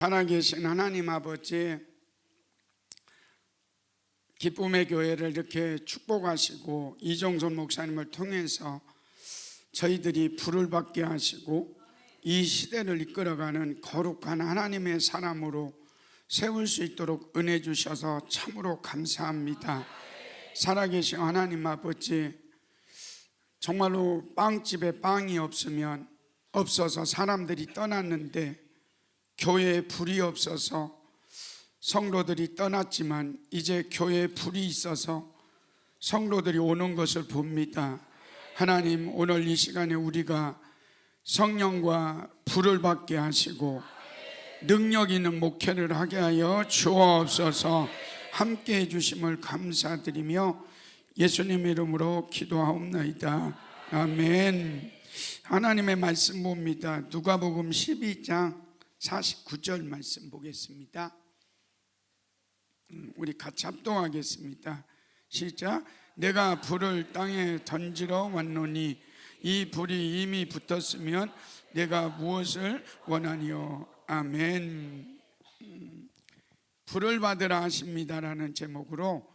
살아계신 하나님 아버지, 기쁨의 교회를 이렇게 축복하시고 이종선 목사님을 통해서 저희들이 부를 받게 하시고 이 시대를 이끌어가는 거룩한 하나님의 사람으로 세울 수 있도록 은혜 주셔서 참으로 감사합니다. 살아계신 하나님 아버지, 정말로 빵집에 빵이 없어서 사람들이 떠났는데 교회에 불이 없어서 성도들이 떠났지만 이제 교회에 불이 있어서 성도들이 오는 것을 봅니다. 하나님, 오늘 이 시간에 우리가 성령과 불을 받게 하시고 능력 있는 목회를 하게 하여 주옵소서. 함께 해주심을 감사드리며 예수님 이름으로 기도하옵나이다. 아멘. 하나님의 말씀 봅니다. 누가복음 12장 49절 말씀 보겠습니다. 우리 같이 합동하겠습니다. 시작. 내가 불을 땅에 던지러 왔노니 이 불이 이미 붙었으면 내가 무엇을 원하니요. 아멘. 불을 받으라 하십니다라는 제목으로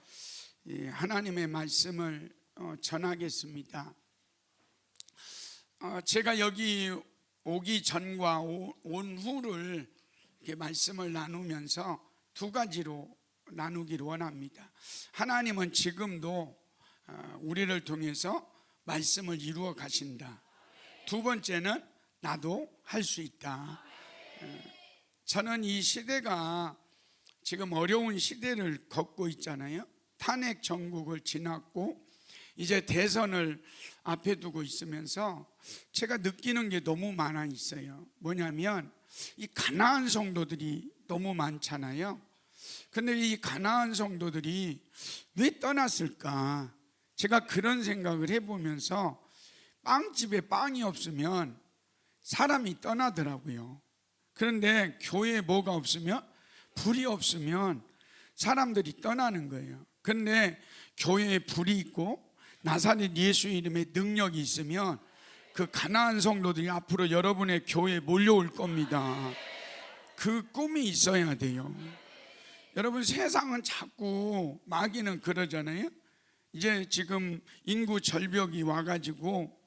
하나님의 말씀을 전하겠습니다. 제가 여기 오기 전과 온 후를 이렇게 말씀을 나누면서 두 가지로 나누기를 원합니다. 하나님은 지금도 우리를 통해서 말씀을 이루어 가신다. 두 번째는 나도 할 수 있다. 저는 이 시대가 지금 어려운 시대를 걷고 있잖아요. 탄핵 정국을 지났고 이제 대선을 앞에 두고 있으면서 제가 느끼는 게 너무 많아 있어요. 뭐냐면 이 가나안 성도들이 너무 많잖아요. 근데 이 가나안 성도들이 왜 떠났을까? 제가 그런 생각을 해보면서 빵집에 빵이 없으면 사람이 떠나더라고요. 그런데 교회에 뭐가 없으면, 불이 없으면 사람들이 떠나는 거예요. 그런데 교회에 불이 있고 나사렛 예수 이름의 능력이 있으면 그 가나안 성도들이 앞으로 여러분의 교회에 몰려올 겁니다. 그 꿈이 있어야 돼요. 여러분, 세상은 자꾸 마귀는 그러잖아요. 이제 지금 인구 절벽이 와가지고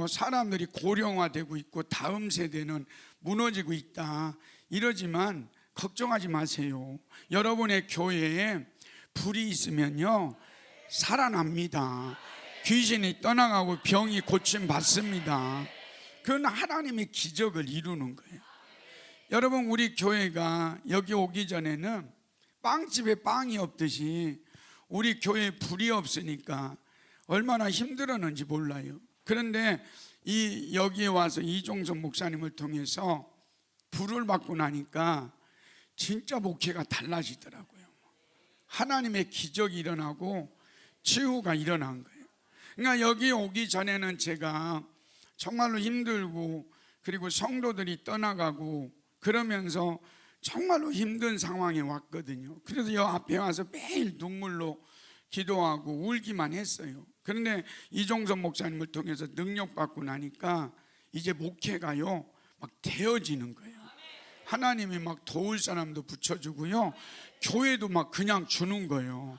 사람들이 고령화되고 있고 다음 세대는 무너지고 있다 이러지만 걱정하지 마세요. 여러분의 교회에 불이 있으면요 살아납니다. 귀신이 떠나가고 병이 고침 받습니다. 그건 하나님의 기적을 이루는 거예요. 여러분, 우리 교회가 여기 오기 전에는 빵집에 빵이 없듯이 우리 교회에 불이 없으니까 얼마나 힘들었는지 몰라요. 그런데 여기에 와서 이종선 목사님을 통해서 불을 받고 나니까 진짜 목회가 달라지더라고요. 하나님의 기적이 일어나고 치유가 일어난 거예요. 그러니까 여기 오기 전에는 제가 정말로 힘들고 그리고 성도들이 떠나가고 그러면서 정말로 힘든 상황에 왔거든요. 그래서 여 앞에 와서 매일 눈물로 기도하고 울기만 했어요. 그런데 이종선 목사님을 통해서 능력 받고 나니까 이제 목회가요 막 되어지는 거예요. 하나님이 막 도울 사람도 붙여주고요, 교회도 막 그냥 주는 거예요.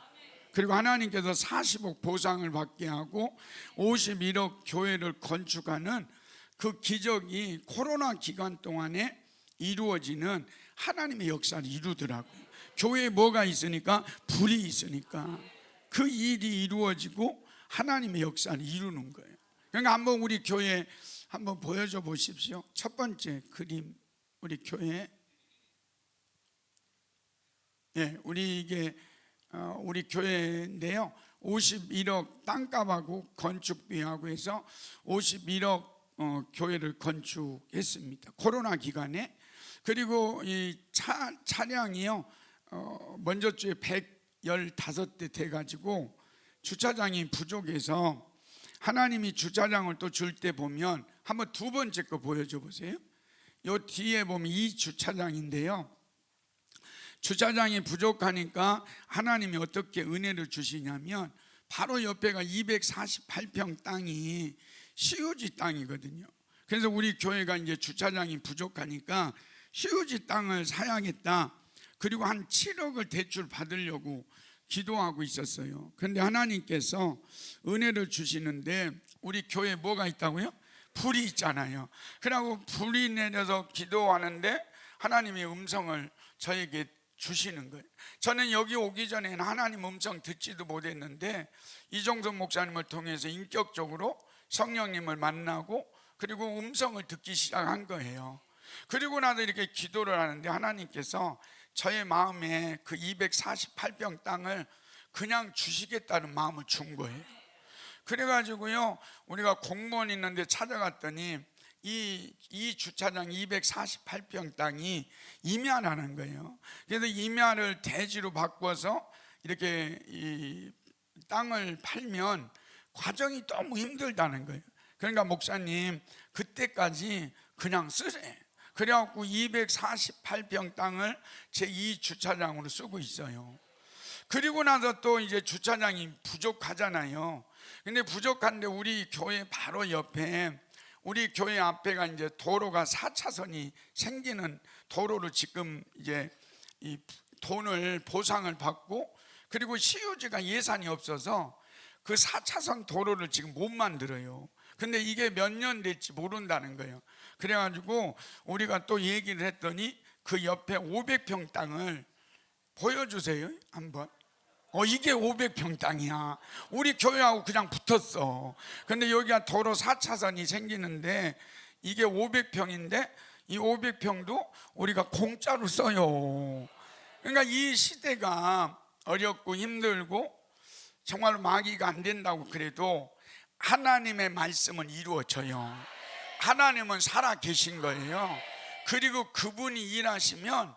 그리고 하나님께서 40억 보상을 받게 하고 51억 교회를 건축하는 그 기적이 코로나 기간 동안에 이루어지는 하나님의 역사를 이루더라고요. 교회에 뭐가 있으니까? 불이 있으니까 그 일이 이루어지고 하나님의 역사를 이루는 거예요. 그러니까 한번 우리 교회 한번 보여줘 보십시오. 첫 번째 그림, 우리 교회. 우리 교회인데요, 51억 땅값하고 건축비하고 해서 51억 교회를 건축했습니다. 코로나 기간에. 그리고 이 차량이요 먼저 주에 115대 돼가지고 주차장이 부족해서 하나님이 주차장을 또 줄 때 보면 한번 두 번째 거 보여줘 보세요. 요 뒤에 보면 이 주차장인데요, 주차장이 부족하니까 하나님이 어떻게 은혜를 주시냐면 바로 옆에가 248평 땅이 시우지 땅이거든요. 그래서 우리 교회가 이제 주차장이 부족하니까 시우지 땅을 사야겠다. 그리고 한 7억을 대출 받으려고 기도하고 있었어요. 그런데 하나님께서 은혜를 주시는데 우리 교회에 뭐가 있다고요? 불이 있잖아요. 그러고 불이 내려서 기도하는데 하나님의 음성을 저에게 주시는 거예요. 저는 여기 오기 전에는 하나님 음성 듣지도 못했는데 이종섭 목사님을 통해서 인격적으로 성령님을 만나고 그리고 음성을 듣기 시작한 거예요. 그리고 나서 이렇게 기도를 하는데 하나님께서 저의 마음에 그 248평 땅을 그냥 주시겠다는 마음을 준 거예요. 그래가지고요, 우리가 공무원 있는데 찾아갔더니 이 주차장 248평 땅이 임야라는 거예요. 그래서 임야를 대지로 바꿔서 이렇게 이 땅을 팔면 과정이 너무 힘들다는 거예요. 그러니까 목사님 그때까지 그냥 쓰래. 그래갖고 248평 땅을 제2 주차장으로 쓰고 있어요. 그리고 나서 또 이제 주차장이 부족하잖아요. 근데 부족한데 우리 교회 바로 옆에 우리 교회 앞에가 이제 도로가 4차선이 생기는 도로를 지금 이제 이 돈을 보상을 받고 그리고 시유지가 예산이 없어서 그 4차선 도로를 지금 못 만들어요. 근데 이게 몇 년 됐지 모른다는 거예요. 그래가지고 우리가 또 얘기를 했더니 그 옆에 500평 땅을 보여주세요 한번. 이게 500평 땅이야. 우리 교회하고 그냥 붙었어. 근데 여기가 도로 4차선이 생기는데 이게 500평인데 이 500평도 우리가 공짜로 써요. 그러니까 이 시대가 어렵고 힘들고 정말 마귀가 안 된다고 그래도 하나님의 말씀은 이루어져요. 하나님은 살아 계신 거예요. 그리고 그분이 일하시면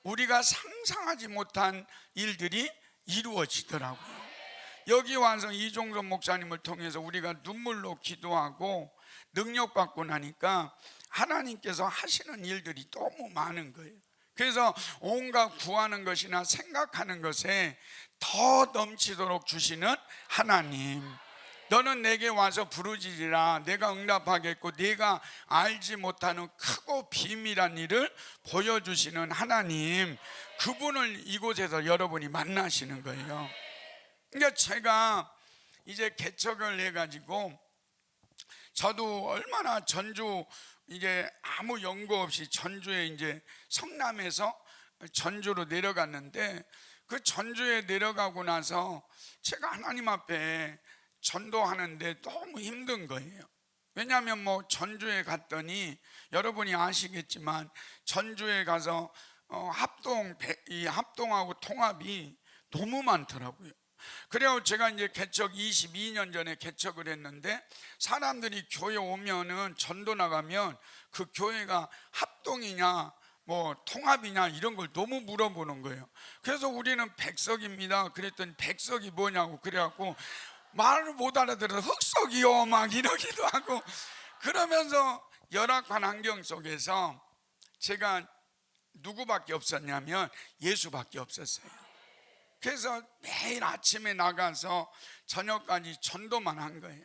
우리가 상상하지 못한 일들이 이루어지더라고요. 여기 와서 이종섭 목사님을 통해서 우리가 눈물로 기도하고 능력받고 나니까 하나님께서 하시는 일들이 너무 많은 거예요. 그래서 온갖 구하는 것이나 생각하는 것에 더 넘치도록 주시는 하나님, 너는 내게 와서 부르짖으라 내가 응답하겠고 네가 알지 못하는 크고 비밀한 일을 보여주시는 하나님, 그분을 이곳에서 여러분이 만나시는 거예요. 그러니까 제가 이제 개척을 해가지고 저도 얼마나 전주 이제 아무 연고 없이 전주에 이제 성남에서 전주로 내려갔는데 그 전주에 내려가고 나서 제가 하나님 앞에 전도하는데 너무 힘든 거예요. 왜냐하면 뭐 전주에 갔더니 여러분이 아시겠지만 전주에 가서 이 합동하고 통합이 너무 많더라고요. 그래서 제가 이제 개척 22년 전에 개척을 했는데 사람들이 교회 오면은 전도 나가면 그 교회가 합동이냐 뭐 통합이냐 이런 걸 너무 물어보는 거예요. 그래서 우리는 백석입니다. 그랬더니 백석이 뭐냐고 그래갖고 말을 못 알아들어서 흑석이요 막 이러기도 하고 그러면서 열악한 환경 속에서 제가 누구밖에 없었냐면 예수밖에 없었어요. 그래서 매일 아침에 나가서 저녁까지 전도만 한 거예요.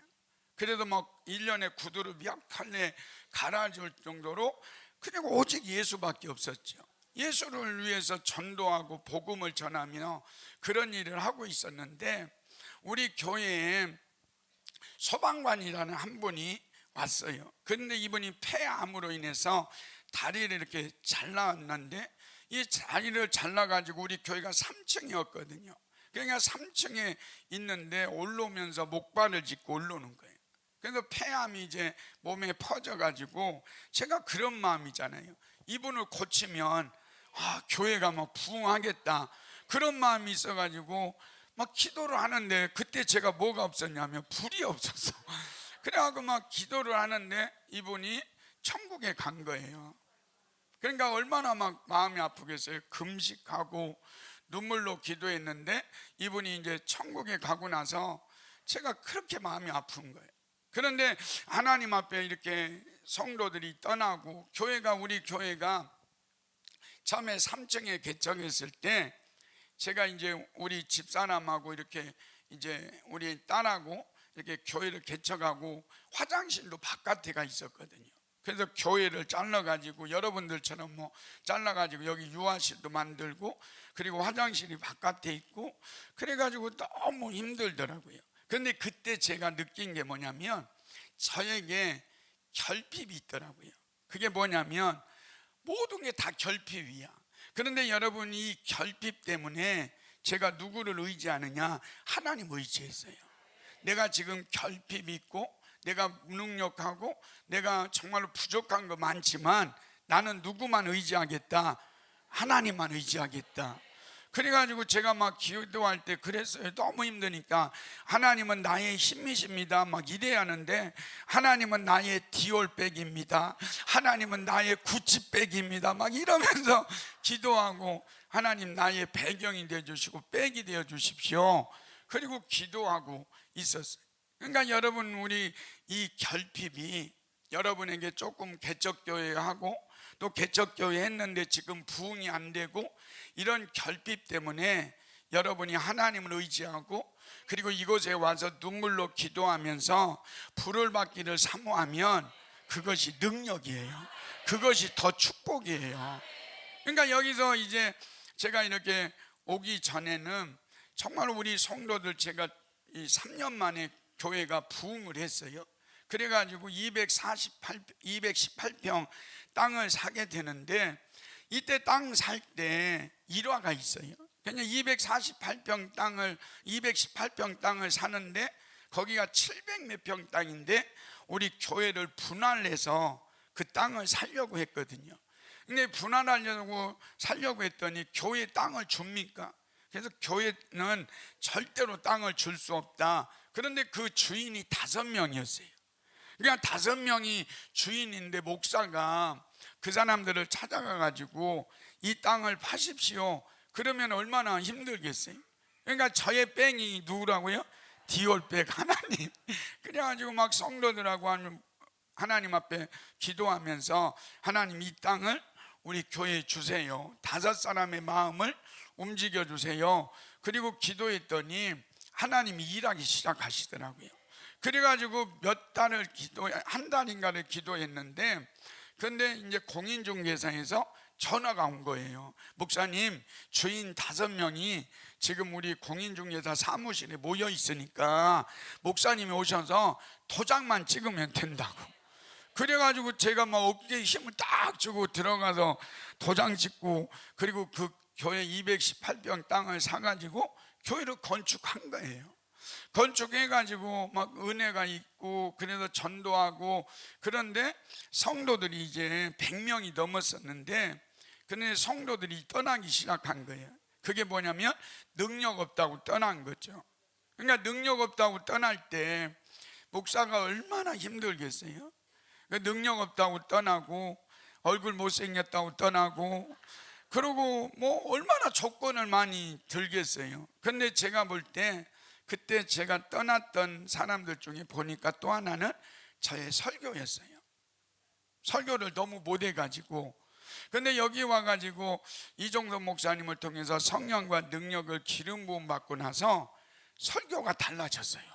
그래도 막 1년에 구두를 몇 켤레 갈아줄 정도로 그리고 오직 예수밖에 없었죠. 예수를 위해서 전도하고 복음을 전하며 그런 일을 하고 있었는데 우리 교회에 소방관이라는 한 분이 왔어요. 그런데 이분이 폐암으로 인해서 다리를 이렇게 잘랐는데 이 다리를 잘라가지고 우리 교회가 3층이었거든요. 그러니까 3층에 있는데 올라오면서 목발을 짚고 올라오는 거예요. 그래서 폐암이 이제 몸에 퍼져가지고 제가 그런 마음이잖아요. 이분을 고치면 교회가 막 부흥하겠다 그런 마음이 있어가지고 막 기도를 하는데 그때 제가 뭐가 없었냐면 불이 없었어. 그래가지고 막 기도를 하는데 이분이 천국에 간 거예요. 그러니까 얼마나 막 마음이 아프겠어요. 금식하고 눈물로 기도했는데 이분이 이제 천국에 가고 나서 제가 그렇게 마음이 아픈 거예요. 그런데 하나님 앞에 이렇게 성도들이 떠나고 우리 교회가 처음에 3층에 개척했을 때 제가 이제 우리 집사람하고 이렇게 이제 우리 딸하고 이렇게 교회를 개척하고 화장실도 바깥에가 있었거든요. 그래서 교회를 잘라가지고 여러분들처럼 뭐 잘라가지고 여기 유아실도 만들고 그리고 화장실이 바깥에 있고 그래가지고 너무 힘들더라고요. 그런데 그때 제가 느낀 게 뭐냐면 저에게 결핍이 있더라고요. 그게 뭐냐면 모든 게 다 결핍이야. 그런데 여러분, 이 결핍 때문에 제가 누구를 의지하느냐? 하나님 의지했어요. 내가 지금 결핍이 있고 내가 무능력하고 내가 정말로 부족한 거 많지만 나는 누구만 의지하겠다? 하나님만 의지하겠다. 그래가지고 제가 막 기도할 때 그랬어요. 너무 힘드니까 하나님은 나의 힘이십니다 막 이래야 하는데, 하나님은 나의 디올백입니다, 하나님은 나의 구찌백입니다 막 이러면서 기도하고, 하나님 나의 배경이 되어주시고 백이 되어주십시오. 그리고 기도하고 있었어요. 그러니까 여러분, 우리 이 결핍이 여러분에게 조금 개척교회하고 또 개척교회 했는데 지금 부흥이 안 되고 이런 결핍 때문에 여러분이 하나님을 의지하고 그리고 이곳에 와서 눈물로 기도하면서 불을 받기를 사모하면 그것이 능력이에요. 그것이 더 축복이에요. 그러니까 여기서 이제 제가 이렇게 오기 전에는 정말 우리 성도들, 제가 이 3년 만에 교회가 부흥을 했어요. 그래가지고 218평 땅을 사게 되는데, 이때 땅 살 때 일화가 있어요. 그냥 218평 땅을 사는데 거기가 700몇 평 땅인데 우리 교회를 분할해서 그 땅을 사려고 했거든요. 근데 분할하려고 살려고 했더니 교회 땅을 줍니까? 그래서 교회는 절대로 땅을 줄 수 없다. 그런데 그 주인이 5명이었어요. 그러니까 5명이 주인인데 목사가 그 사람들을 찾아가 가지고 이 땅을 파십시오. 그러면 얼마나 힘들겠어요. 그러니까 저의 뺑이 누구라고요? 디올백, 하나님. 그래가지고 막 성도들하고 하나님 앞에 기도하면서, 하나님 이 땅을 우리 교회에 주세요. 5사람의 마음을 움직여 주세요. 그리고 기도했더니 하나님이 일하기 시작하시더라고요. 그래가지고 한 달인가를 기도했는데, 그런데 이제 공인중개사에서 전화가 온 거예요. 목사님, 주인 5명이 지금 우리 공인중개사 사무실에 모여 있으니까 목사님이 오셔서 도장만 찍으면 된다고. 그래가지고 제가 막 어깨에 힘을 딱 주고 들어가서 도장 찍고, 그리고 그 교회 218평 땅을 사가지고 교회를 건축한 거예요. 건축해가지고 막 은혜가 있고 그래서 전도하고, 그런데 성도들이 이제 100명이 넘었었는데, 그런데 성도들이 떠나기 시작한 거예요. 그게 뭐냐면 능력 없다고 떠난 거죠. 그러니까 능력 없다고 떠날 때 목사가 얼마나 힘들겠어요. 능력 없다고 떠나고 얼굴 못생겼다고 떠나고, 그리고 뭐 얼마나 조건을 많이 들겠어요. 그런데 제가 볼 때 그때 제가 떠났던 사람들 중에 보니까 또 하나는 저의 설교였어요. 설교를 너무 못해가지고. 근데 여기 와가지고 이종섭 목사님을 통해서 성령과 능력을 기름 부음 받고 나서 설교가 달라졌어요.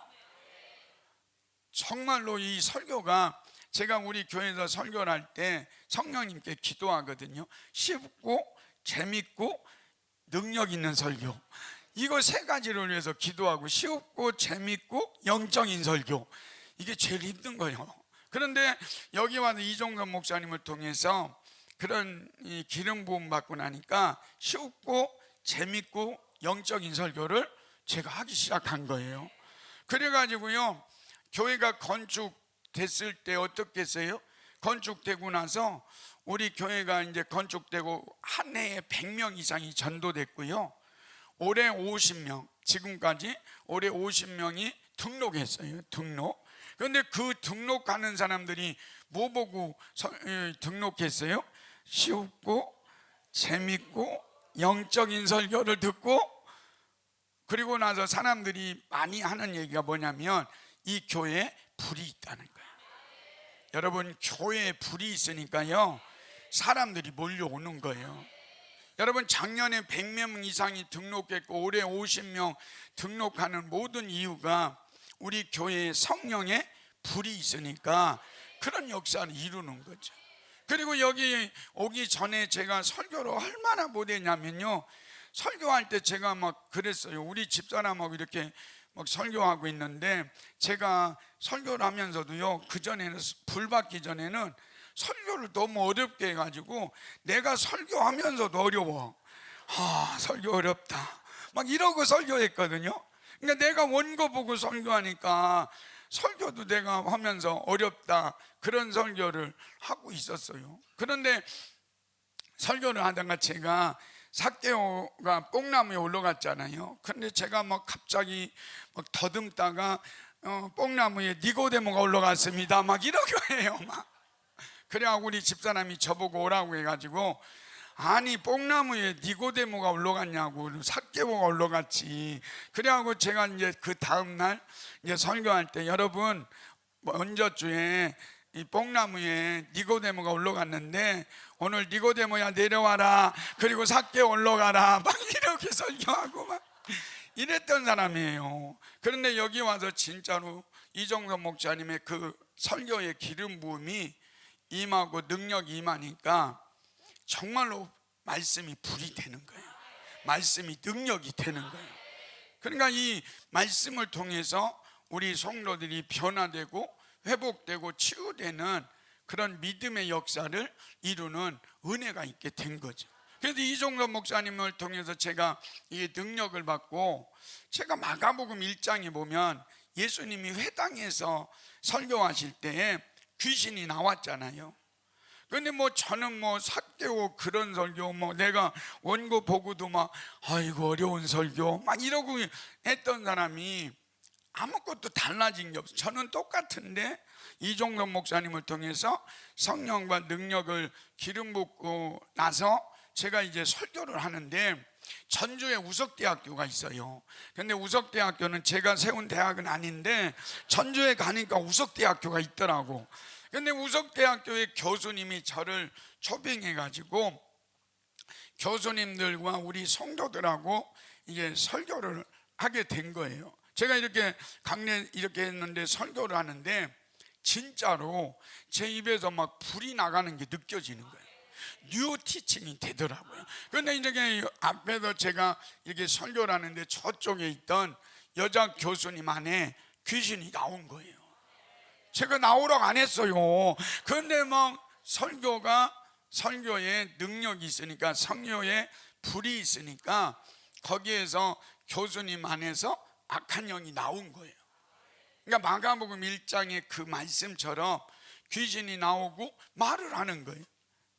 정말로 이 설교가, 제가 우리 교회에서 설교를 할 때 성령님께 기도하거든요. 쉽고 재밌고 능력 있는 설교, 이거 3가지를 위해서 기도하고, 쉽고 재밌고 영적인 설교, 이게 제일 힘든 거예요. 그런데 여기 와서 이종섭 목사님을 통해서 그런 이 기름 부음 받고 나니까 쉽고 재밌고 영적인 설교를 제가 하기 시작한 거예요. 그래가지고요, 교회가 건축됐을 때 어떻겠어요? 건축되고 나서 우리 교회가 이제 건축되고 한 해에 100명 이상이 전도됐고요, 올해 50명, 지금까지 올해 50명이 등록했어요. 등록. 그런데 그 등록하는 사람들이 뭐 보고 등록했어요? 쉽고 재밌고 영적인 설교를 듣고, 그리고 나서 사람들이 많이 하는 얘기가 뭐냐면 이 교회에 불이 있다는 거예요. 여러분, 교회에 불이 있으니까요 사람들이 몰려오는 거예요. 여러분, 작년에 100명 이상이 등록했고 올해 50명 등록하는 모든 이유가 우리 교회에 성령의 불이 있으니까 그런 역사를 이루는 거죠. 그리고 여기 오기 전에 제가 설교를 얼마나 못했냐면요, 설교할 때 제가 막 그랬어요. 우리 집사람하고 이렇게 막 설교하고 있는데, 제가 설교를 하면서도요, 그전에는 불 받기 전에는 설교를 너무 어렵게 해가지고 내가 설교하면서도 어려워. 설교 어렵다 막 이러고 설교했거든요. 그러니까 내가 원고 보고 설교하니까 설교도 내가 하면서 어렵다, 그런 설교를 하고 있었어요. 그런데 설교를 하다가 제가 삭개오가 뽕나무에 올라갔잖아요. 그런데 제가 막 갑자기 막 더듬다가 뽕나무에 니고데모가 올라갔습니다 막 이러고 해요. 막 그래야 우리 집사람이 저보고 오라고 해가지고, 아니 뽕나무에 니고데모가 올라갔냐고, 삭개오가 올라갔지. 그래가지고 제가 이제 그 다음날 이제 설교할 때, 여러분 먼저 주에 이 뽕나무에 니고데모가 올라갔는데 오늘 니고데모야 내려와라, 그리고 삭개오 올라가라 막 이렇게 설교하고 막 이랬던 사람이에요. 그런데 여기 와서 진짜로 이종섭 목사님의 그 설교의 기름 부음이 임하고 능력이 임하니까 정말로 말씀이 불이 되는 거예요. 말씀이 능력이 되는 거예요. 그러니까 이 말씀을 통해서 우리 성도들이 변화되고 회복되고 치유되는 그런 믿음의 역사를 이루는 은혜가 있게 된 거죠. 그래서 이종섭 목사님을 통해서 제가 이 능력을 받고, 제가 마가복음 1장에 보면 예수님이 회당에서 설교하실 때에 귀신이 나왔잖아요. 근데 저는 삭개오 그런 설교, 내가 원고 보고도 막 아이고 어려운 설교 막 이러고 했던 사람이 아무것도 달라진 게 없어요. 저는 똑같은데 이종섭 목사님을 통해서 성령과 능력을 기름 붓고 나서 제가 이제 설교를 하는데, 전주에 우석대학교가 있어요. 근데 우석대학교는 제가 세운 대학은 아닌데 전주에 가니까 우석대학교가 있더라고. 근데 우석대학교의 교수님이 저를 초빙해 가지고 교수님들과 우리 성도들하고 이제 설교를 하게 된 거예요. 제가 이렇게 강례 이렇게 했는데 설교를 하는데 진짜로 제 입에서 막 불이 나가는 게 느껴지는 거예요. 뉴 티칭이 되더라고요. 그런데 이제 앞에서 제가 이렇게 설교를 하는데 저쪽에 있던 여자 교수님 안에 귀신이 나온 거예요. 제가 나오라고 안 했어요. 그런데 설교에 능력이 있으니까, 성령에 불이 있으니까 거기에서 교수님 안에서 악한 영이 나온 거예요. 그러니까 마가복음 1장의 그 말씀처럼 귀신이 나오고 말을 하는 거예요.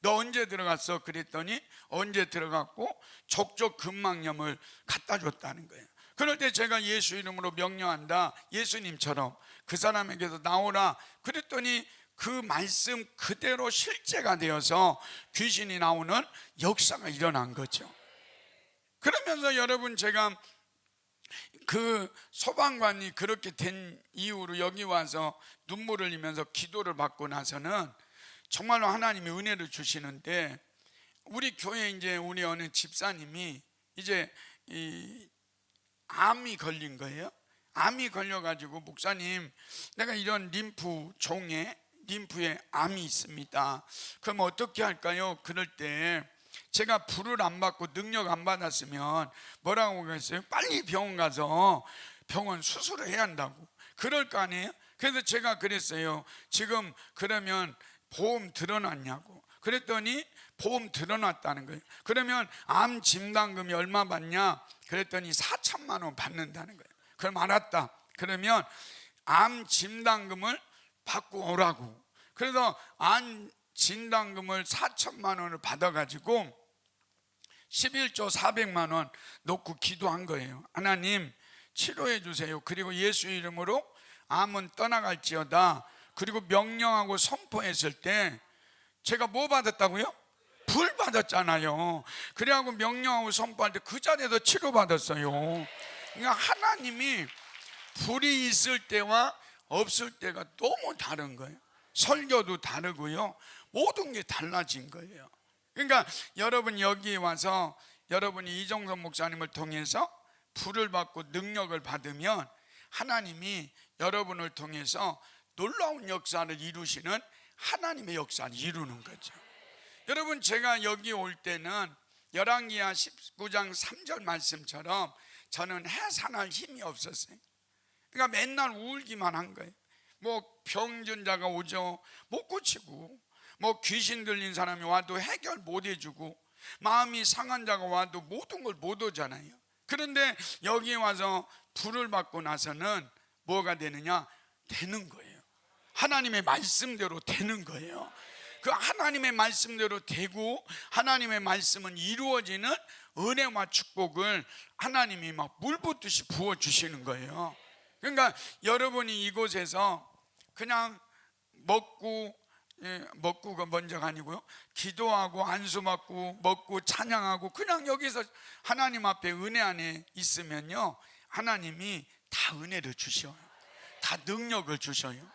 너 언제 들어갔어? 그랬더니 언제 들어갔고 족적 근막염을 갖다 줬다는 거예요. 그럴 때 제가 예수 이름으로 명령한다, 예수님처럼 그 사람에게서 나오라 그랬더니 그 말씀 그대로 실제가 되어서 귀신이 나오는 역사가 일어난 거죠. 그러면서 여러분, 제가 그 소방관이 그렇게 된 이후로 여기 와서 눈물을 흘리면서 기도를 받고 나서는 정말로 하나님이 은혜를 주시는데, 우리 교회 이제 우리 어느 집사님이 이제 이 암이 걸린 거예요. 암이 걸려가지고, 목사님 내가 이런 림프에 암이 있습니다. 그럼 어떻게 할까요? 그럴 때 제가 불을 안 받고 능력 안 받았으면 뭐라고 했어요? 빨리 병원 가서 병원 수술을 해야 한다고. 그럴 거 아니에요? 그래서 제가 그랬어요. 지금 그러면 보험 들어놨냐고. 그랬더니 보험 들어놨다는 거예요. 그러면 암 진단금이 얼마 받냐? 그랬더니 4천만 원 받는다는 거예요. 그럼 알았다. 그러면 암 진단금을 받고 오라고. 그래서 암 진단금을 4천만 원을 받아가지고 11조 400만 원 놓고 기도한 거예요. 하나님 치료해 주세요. 그리고 예수 이름으로 암은 떠나갈지어다. 그리고 명령하고 선포했을 때 제가 뭐 받았다고요? 불 받았잖아요. 그래갖고 명령하고 선포할 때 그 자리에서 치료받았어요. 그러니까 하나님이 불이 있을 때와 없을 때가 너무 다른 거예요. 설교도 다르고요, 모든 게 달라진 거예요. 그러니까 여러분 여기 와서 여러분이 이종섭 목사님을 통해서 불을 받고 능력을 받으면 하나님이 여러분을 통해서 놀라운 역사를 이루시는 하나님의 역사를 이루는 거죠. 여러분, 제가 여기 올 때는 열왕기하 19장 3절 말씀처럼 저는 해산할 힘이 없었어요. 그러니까 맨날 울기만 한 거예요. 뭐 병전자가 오죠, 못 고치고, 뭐 귀신 들린 사람이 와도 해결 못 해주고, 마음이 상한 자가 와도 모든 걸 못 오잖아요. 그런데 여기에 와서 불을 받고 나서는 뭐가 되느냐? 되는 거예요. 하나님의 말씀대로 되는 거예요. 그 하나님의 말씀대로 되고 하나님의 말씀은 이루어지는 은혜와 축복을 하나님이 막 물 붓듯이 부어주시는 거예요. 그러니까 여러분이 이곳에서 그냥 먹고가 먼저가 아니고요, 기도하고 안수받고 먹고 찬양하고 그냥 여기서 하나님 앞에 은혜 안에 있으면요, 하나님이 다 은혜를 주셔요. 다 능력을 주셔요.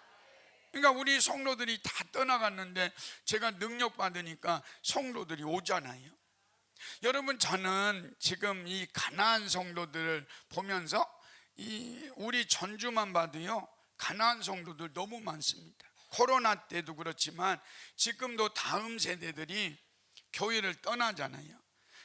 그러니까 우리 성도들이 다 떠나갔는데 제가 능력 받으니까 성도들이 오잖아요. 여러분, 저는 지금 이 가나안 성도들을 보면서 우리 전주만 봐도요, 가나안 성도들 너무 많습니다. 코로나 때도 그렇지만 지금도 다음 세대들이 교회를 떠나잖아요.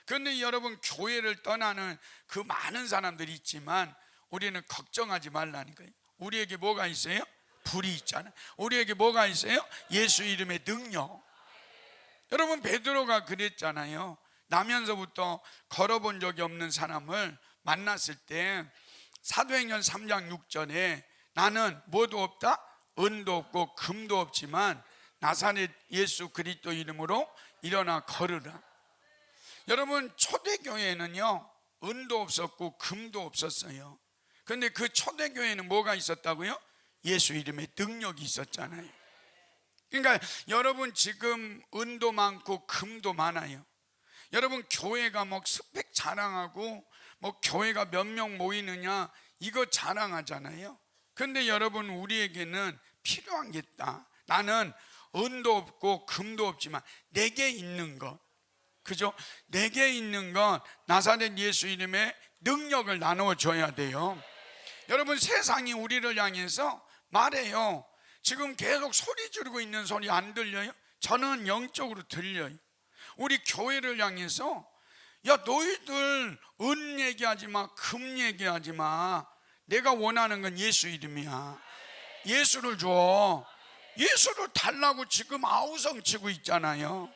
그런데 여러분, 교회를 떠나는 그 많은 사람들이 있지만 우리는 걱정하지 말라는 거예요. 우리에게 뭐가 있어요? 불이 있잖아요. 우리에게 뭐가 있어요? 예수 이름의 능력. 여러분, 베드로가 그랬잖아요. 나면서부터 걸어본 적이 없는 사람을 만났을 때 사도행전 3장 6절에 나는 뭐도 없다? 은도 없고 금도 없지만 나사렛 예수 그리스도 이름으로 일어나 걸으라. 여러분, 초대교회는요, 은도 없었고 금도 없었어요. 그런데 그 초대교회는 뭐가 있었다고요? 예수 이름의 능력이 있었잖아요. 그러니까 여러분, 지금 은도 많고 금도 많아요. 여러분, 교회가 뭐 스펙 자랑하고 뭐 교회가 몇 명 모이느냐 이거 자랑하잖아요. 그런데 여러분, 우리에게는 필요한 게 있다. 나는 은도 없고 금도 없지만 내게 있는 것, 그죠? 내게 있는 것, 나사렛 예수 이름의 능력을 나눠줘야 돼요. 여러분, 세상이 우리를 향해서 말해요. 지금 계속 소리 지르고 있는 소리 안 들려요? 저는 영적으로 들려요. 우리 교회를 향해서 야, 너희들 은 얘기하지 마, 금 얘기하지 마. 내가 원하는 건 예수 이름이야. 예수를 줘. 예수를 달라고 지금 아우성치고 있잖아요.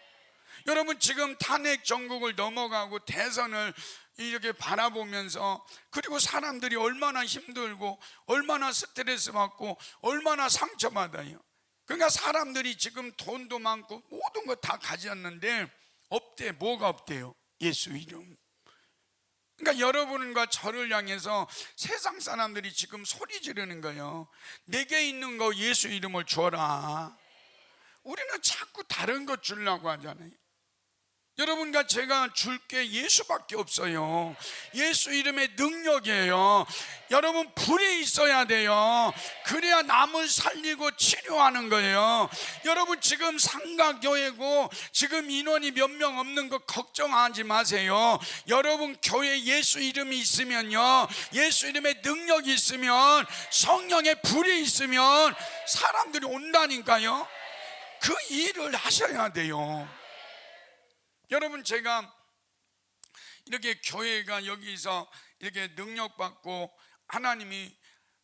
여러분, 지금 탄핵 정국을 넘어가고 대선을 이렇게 바라보면서, 그리고 사람들이 얼마나 힘들고 얼마나 스트레스 받고 얼마나 상처받아요. 그러니까 사람들이 지금 돈도 많고 모든 거 다 가졌는데 없대. 뭐가 없대요? 예수 이름. 그러니까 여러분과 저를 향해서 세상 사람들이 지금 소리 지르는 거예요. 내게 있는 거 예수 이름을 줘라. 우리는 자꾸 다른 것 주려고 하잖아요. 여러분과 제가 줄 게 예수밖에 없어요. 예수 이름의 능력이에요. 여러분, 불이 있어야 돼요. 그래야 남을 살리고 치료하는 거예요. 여러분, 지금 상가교회고 지금 인원이 몇 명 없는 거 걱정하지 마세요. 여러분, 교회 예수 이름이 있으면요, 예수 이름의 능력이 있으면, 성령의 불이 있으면 사람들이 온다니까요. 그 일을 하셔야 돼요. 여러분, 제가 이렇게 교회가 여기서 이렇게 능력받고 하나님이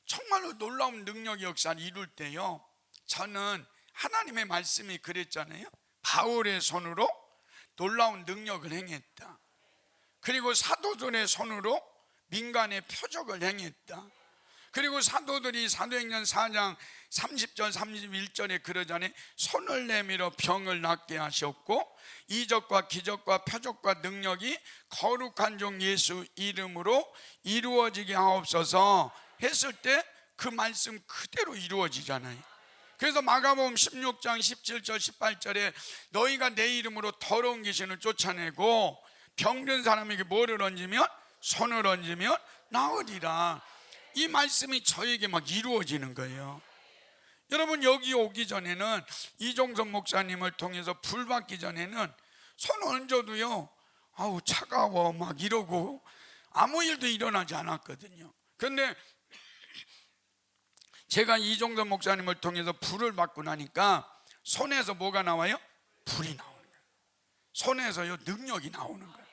정말로 놀라운 능력 역사를 이룰 때요, 저는 하나님의 말씀이 그랬잖아요. 바울의 손으로 놀라운 능력을 행했다. 그리고 사도들의 손으로 민간의 표적을 행했다. 그리고 사도들이 사도행전 4장 30절 31절에 그러잖아요. 손을 내밀어 병을 낫게 하셨고 이적과 기적과 표적과 능력이 거룩한 종 예수 이름으로 이루어지게 하옵소서 했을 때 그 말씀 그대로 이루어지잖아요. 그래서 마가복음 16장 17절 18절에 너희가 내 이름으로 더러운 귀신을 쫓아내고 병든 사람에게 뭐를 얹으면? 손을 얹으면 나으리라. 이 말씀이 저에게 막 이루어지는 거예요. 여러분, 여기 오기 전에는 이종선 목사님을 통해서 불 받기 전에는 손 얹어도요, 아우 차가워 막 이러고 아무 일도 일어나지 않았거든요. 그런데 제가 이종선 목사님을 통해서 불을 받고 나니까 손에서 뭐가 나와요? 불이 나오는 거예요. 손에서요 능력이 나오는 거예요.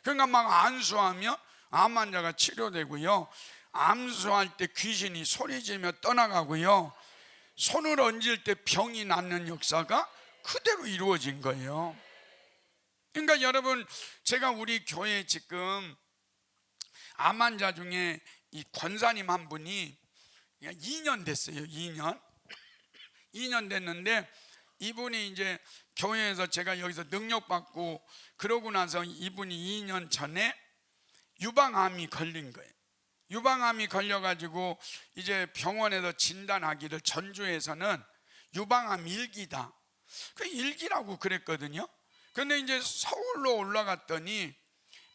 그러니까 막 안수하면 암 환자가 치료되고요, 암수할 때 귀신이 소리지며 떠나가고요, 손을 얹을 때 병이 낫는 역사가 그대로 이루어진 거예요. 그러니까 여러분, 제가 우리 교회에 지금 암 환자 중에 이 권사님 한 분이 2년 됐어요. 2년 됐는데, 이분이 이제 교회에서 제가 여기서 능력받고 그러고 나서 이분이 2년 전에 유방암이 걸린 거예요. 유방암이 걸려가지고 이제 병원에서 진단하기를 전주에서는 유방암 1기다, 그 1기라고 그랬거든요. 근데 이제 서울로 올라갔더니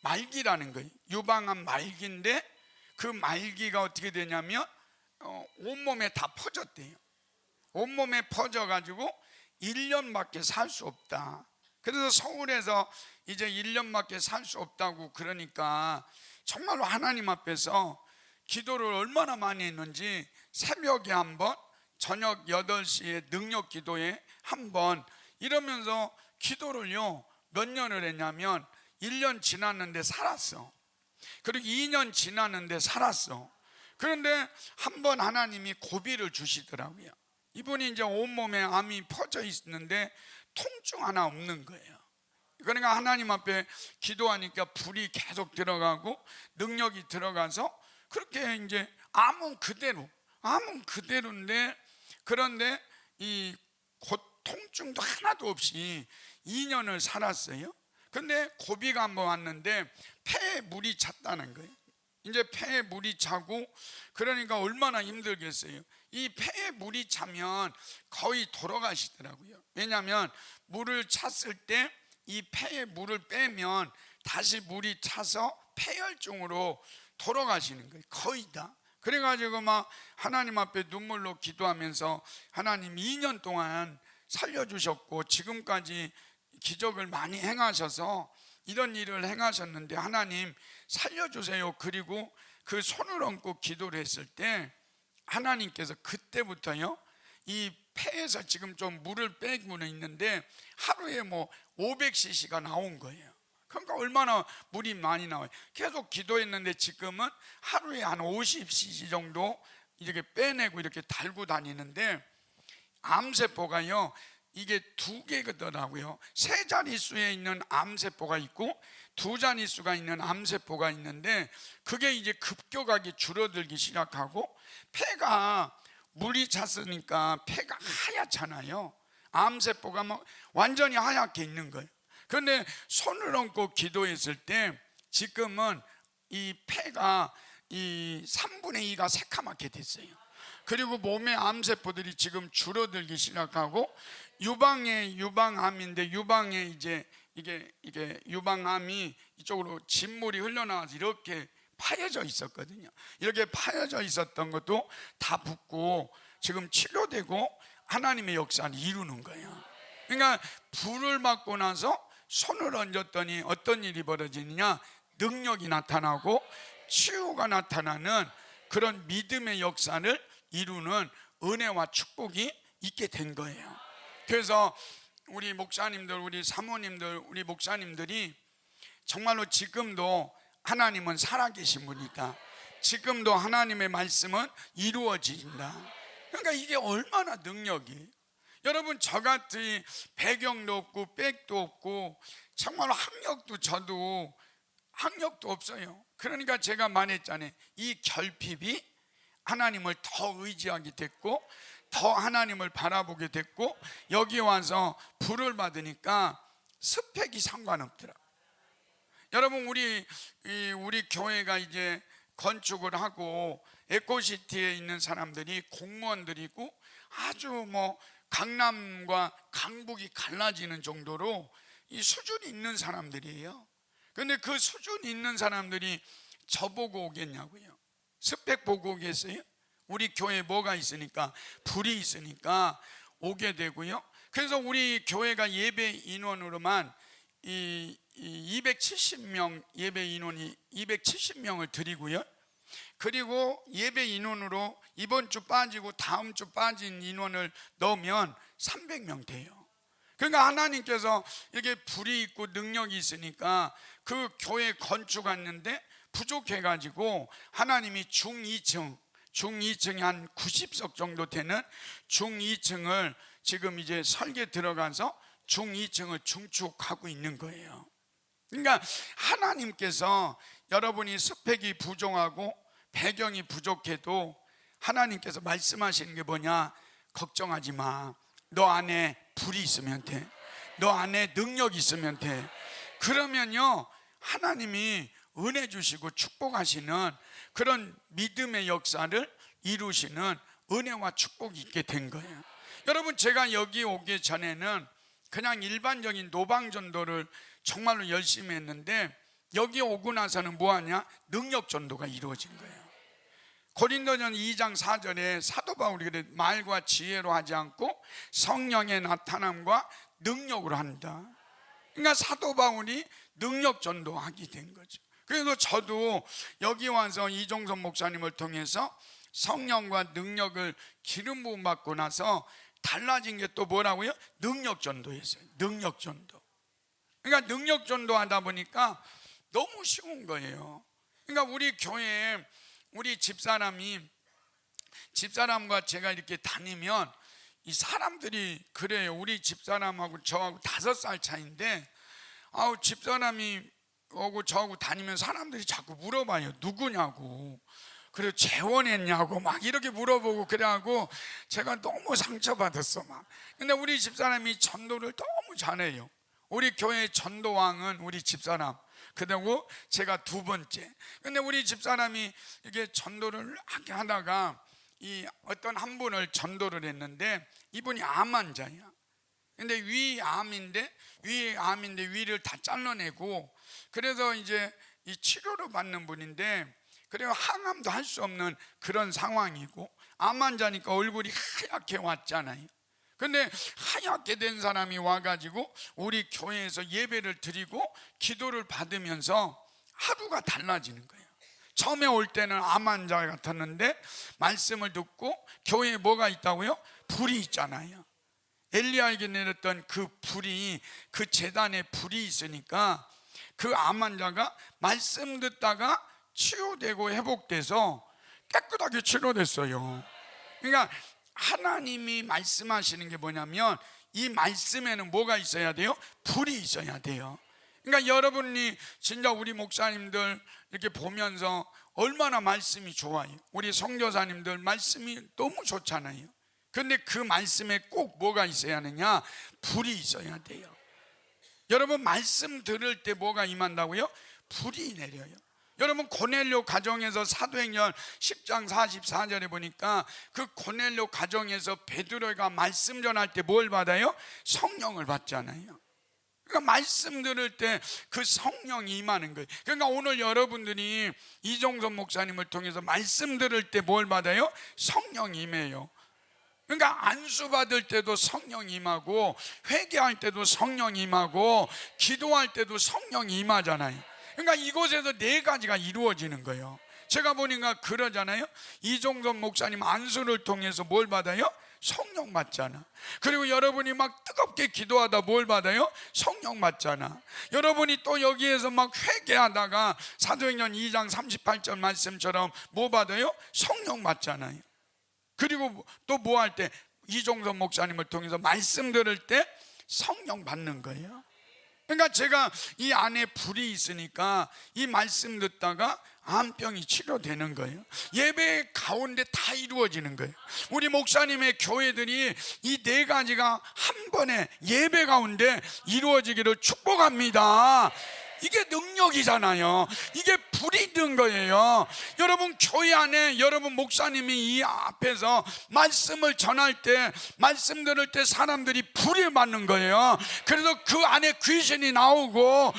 말기라는 거예요. 유방암 말기인데 그 말기가 어떻게 되냐면 온몸에 다 퍼졌대요. 온몸에 퍼져가지고 1년밖에 살 수 없다. 그래서 서울에서 이제 1년밖에 살 수 없다고 그러니까 정말로 하나님 앞에서 기도를 얼마나 많이 했는지, 새벽에 한 번, 저녁 8시에 능력 기도에 한 번, 이러면서 기도를요 몇 년을 했냐면 1년 지났는데 살았어. 그리고 2년 지났는데 살았어. 그런데 한 번 하나님이 고비를 주시더라고요. 이분이 이제 온몸에 암이 퍼져 있는데 통증 하나 없는 거예요. 그러니까 하나님 앞에 기도하니까 불이 계속 들어가고 능력이 들어가서 그렇게 이제 암은 그대로인데, 그런데 이 통증도 하나도 없이 2년을 살았어요. 근데 고비가 한번 왔는데 폐에 물이 찼다는 거예요. 이제 폐에 물이 차고 그러니까 얼마나 힘들겠어요. 이 폐에 물이 차면 거의 돌아가시더라고요. 왜냐하면 물을 찼을 때 이 폐에 물을 빼면 다시 물이 차서 폐혈증으로 돌아가시는 거예요. 거의 다. 그래가지고 막 하나님 앞에 눈물로 기도하면서 하나님 2년 동안 살려주셨고 지금까지 기적을 많이 행하셔서 이런 일을 행하셨는데 하나님 살려주세요. 그리고 그 손을 얹고 기도를 했을 때 하나님께서 그때부터요 이 폐에서 지금 좀 물을 빼고는 있는데 하루에 뭐 500cc가 나온 거예요. 그러니까 얼마나 물이 많이 나와요. 계속 기도했는데 지금은 하루에 한 50cc 정도 이렇게 빼내고 이렇게 달고 다니는데, 암세포가요 이게 2개더라고요. 3자릿수에 있는 암세포가 있고 2자릿수가 있는 암세포가 있는데 그게 이제 급격하게 줄어들기 시작하고, 폐가 물이 찼으니까 폐가 하얗잖아요. 암세포가 막 완전히 하얗게 있는 거예요. 그런데 손을 얹고 기도했을 때 지금은 이 폐가 이 3분의 2가 새카맣게 됐어요. 그리고 몸의 암세포들이 지금 줄어들기 시작하고, 유방암인데 유방에 이제 이게 유방암이 이쪽으로 진물이 흘러나와서 이렇게 파여져 있었거든요. 이렇게 파여져 있었던 것도 다 붓고 지금 치료되고 하나님의 역사를 이루는 거예요. 그러니까 불을 받고 나서 손을 얹었더니 어떤 일이 벌어지느냐, 능력이 나타나고 치유가 나타나는 그런 믿음의 역사를 이루는 은혜와 축복이 있게 된 거예요. 그래서 우리 목사님들, 우리 사모님들, 우리 목사님들이 정말로 지금도 하나님은 살아계신 분이다, 지금도 하나님의 말씀은 이루어진다. 그러니까 이게 얼마나 능력이, 여러분 저같이 배경도 없고 백도 없고 정말 저도 학력도 없어요. 그러니까 제가 말했잖아요. 이 결핍이 하나님을 더 의지하게 됐고 더 하나님을 바라보게 됐고, 여기 와서 불을 받으니까 스펙이 상관없더라. 여러분 우리 교회가 이제 건축을 하고 에코시티에 있는 사람들이 공무원들이고 아주 뭐 강남과 강북이 갈라지는 정도로 이 수준이 있는 사람들이에요. 근데 그 수준이 있는 사람들이 저보고 오겠냐고요. 스펙 보고 오겠어요? 우리 교회에 뭐가 있으니까, 불이 있으니까 오게 되고요. 그래서 우리 교회가 예배 인원으로만 이 270명 예배 인원이 270명을 드리고요. 그리고 예배 인원으로 이번 주 빠지고 다음 주 빠진 인원을 넣으면 300명 돼요. 그러니까 하나님께서 이렇게 불이 있고 능력이 있으니까 그 교회 건축했는데 부족해가지고 하나님이 중2층이 한 90석 정도 되는 중2층을 지금 이제 설계 들어가서 중2층을 중축하고 있는 거예요. 그러니까 하나님께서 여러분이 스펙이 부족하고 배경이 부족해도 하나님께서 말씀하시는 게 뭐냐? 걱정하지 마. 너 안에 불이 있으면 돼. 너 안에 능력이 있으면 돼. 그러면요, 하나님이 은혜 주시고 축복하시는 그런 믿음의 역사를 이루시는 은혜와 축복이 있게 된 거예요. 여러분, 제가 여기 오기 전에는 그냥 일반적인 노방전도를 정말로 열심히 했는데 여기 오고 나서는 뭐하냐? 능력전도가 이루어진 거예요. 고린도전 2장 4절에 사도 바울이 그래, 말과 지혜로 하지 않고 성령의 나타남과 능력으로 한다. 그러니까 사도 바울이 능력전도 하게 된 거죠. 그래서 저도 여기 와서 이종선 목사님을 통해서 성령과 능력을 기름 부음 받고 나서 달라진 게 또 뭐라고요? 능력전도였어요. 능력전도. 그러니까 능력전도 하다 보니까 너무 쉬운 거예요. 그러니까 우리 교회에 우리 집사람과 제가 이렇게 다니면 이 사람들이 그래요. 우리 집사람하고 저하고 5살 차이인데 집사람이 오고 저하고 다니면 사람들이 자꾸 물어봐요. 누구냐고. 그리고 재혼했냐고 막 이렇게 물어보고 그래하고 제가 너무 상처받았어 막. 근데 우리 집사람이 전도를 너무 잘해요. 우리 교회 전도왕은 우리 집사람, 그리고 제가 2번째. 근데 우리 집사람이 이게 전도를 하다가 이 어떤 한 분을 전도를 했는데 이분이 암 환자야. 근데 위암인데 위를 다 잘라내고 그래서 이제 이 치료를 받는 분인데, 그리고 항암도 할 수 없는 그런 상황이고 암 환자니까 얼굴이 하얗게 왔잖아요. 근데 하얗게 된 사람이 와가지고 우리 교회에서 예배를 드리고 기도를 받으면서 하루가 달라지는 거예요. 처음에 올 때는 암 환자 같았는데 말씀을 듣고 교회에 뭐가 있다고요? 불이 있잖아요. 엘리야에게 내렸던 그 불이, 그 제단에 불이 있으니까 그 암 환자가 말씀 듣다가 치유되고 회복돼서 깨끗하게 치료됐어요. 그러니까 하나님이 말씀하시는 게 뭐냐면 이 말씀에는 뭐가 있어야 돼요? 불이 있어야 돼요. 그러니까 여러분이 진짜 우리 목사님들 이렇게 보면서 얼마나 말씀이 좋아요. 우리 선교사님들 말씀이 너무 좋잖아요. 그런데 그 말씀에 꼭 뭐가 있어야 하느냐? 불이 있어야 돼요. 여러분, 말씀 들을 때 뭐가 임한다고요? 불이 내려요. 여러분, 고넬료 가정에서 사도행전 10장 44절에 보니까 그 고넬료 가정에서 베드로가 말씀 전할 때 뭘 받아요? 성령을 받잖아요. 그러니까 말씀 들을 때 그 성령이 임하는 거예요. 그러니까 오늘 여러분들이 이종선 목사님을 통해서 말씀 들을 때 뭘 받아요? 성령이 임해요. 그러니까 안수 받을 때도 성령이 임하고 회개할 때도 성령이 임하고 기도할 때도 성령이 임하잖아요. 그러니까 이곳에서 4가지가 이루어지는 거예요. 제가 보니까 그러잖아요. 이종선 목사님 안수를 통해서 뭘 받아요? 성령 받잖아. 그리고 여러분이 막 뜨겁게 기도하다 뭘 받아요? 성령 받잖아. 여러분이 또 여기에서 막 회개하다가 사도행전 2장 38절 말씀처럼 뭐 받아요? 성령 받잖아요. 그리고 또 뭐 할 때 이종선 목사님을 통해서 말씀 들을 때 성령 받는 거예요. 그러니까 제가 이 안에 불이 있으니까 이 말씀 듣다가 암병이 치료되는 거예요. 예배 가운데 다 이루어지는 거예요. 우리 목사님의 교회들이 이 4가지가 한 번에 예배 가운데 이루어지기를 축복합니다. 이게 능력이잖아요. 이게 불이 든 거예요. 여러분, 교회 안에 여러분 목사님이 이 앞에서 말씀을 전할 때, 말씀 들을 때 사람들이 불이 맞는 거예요. 그래서 그 안에 귀신이 나오고,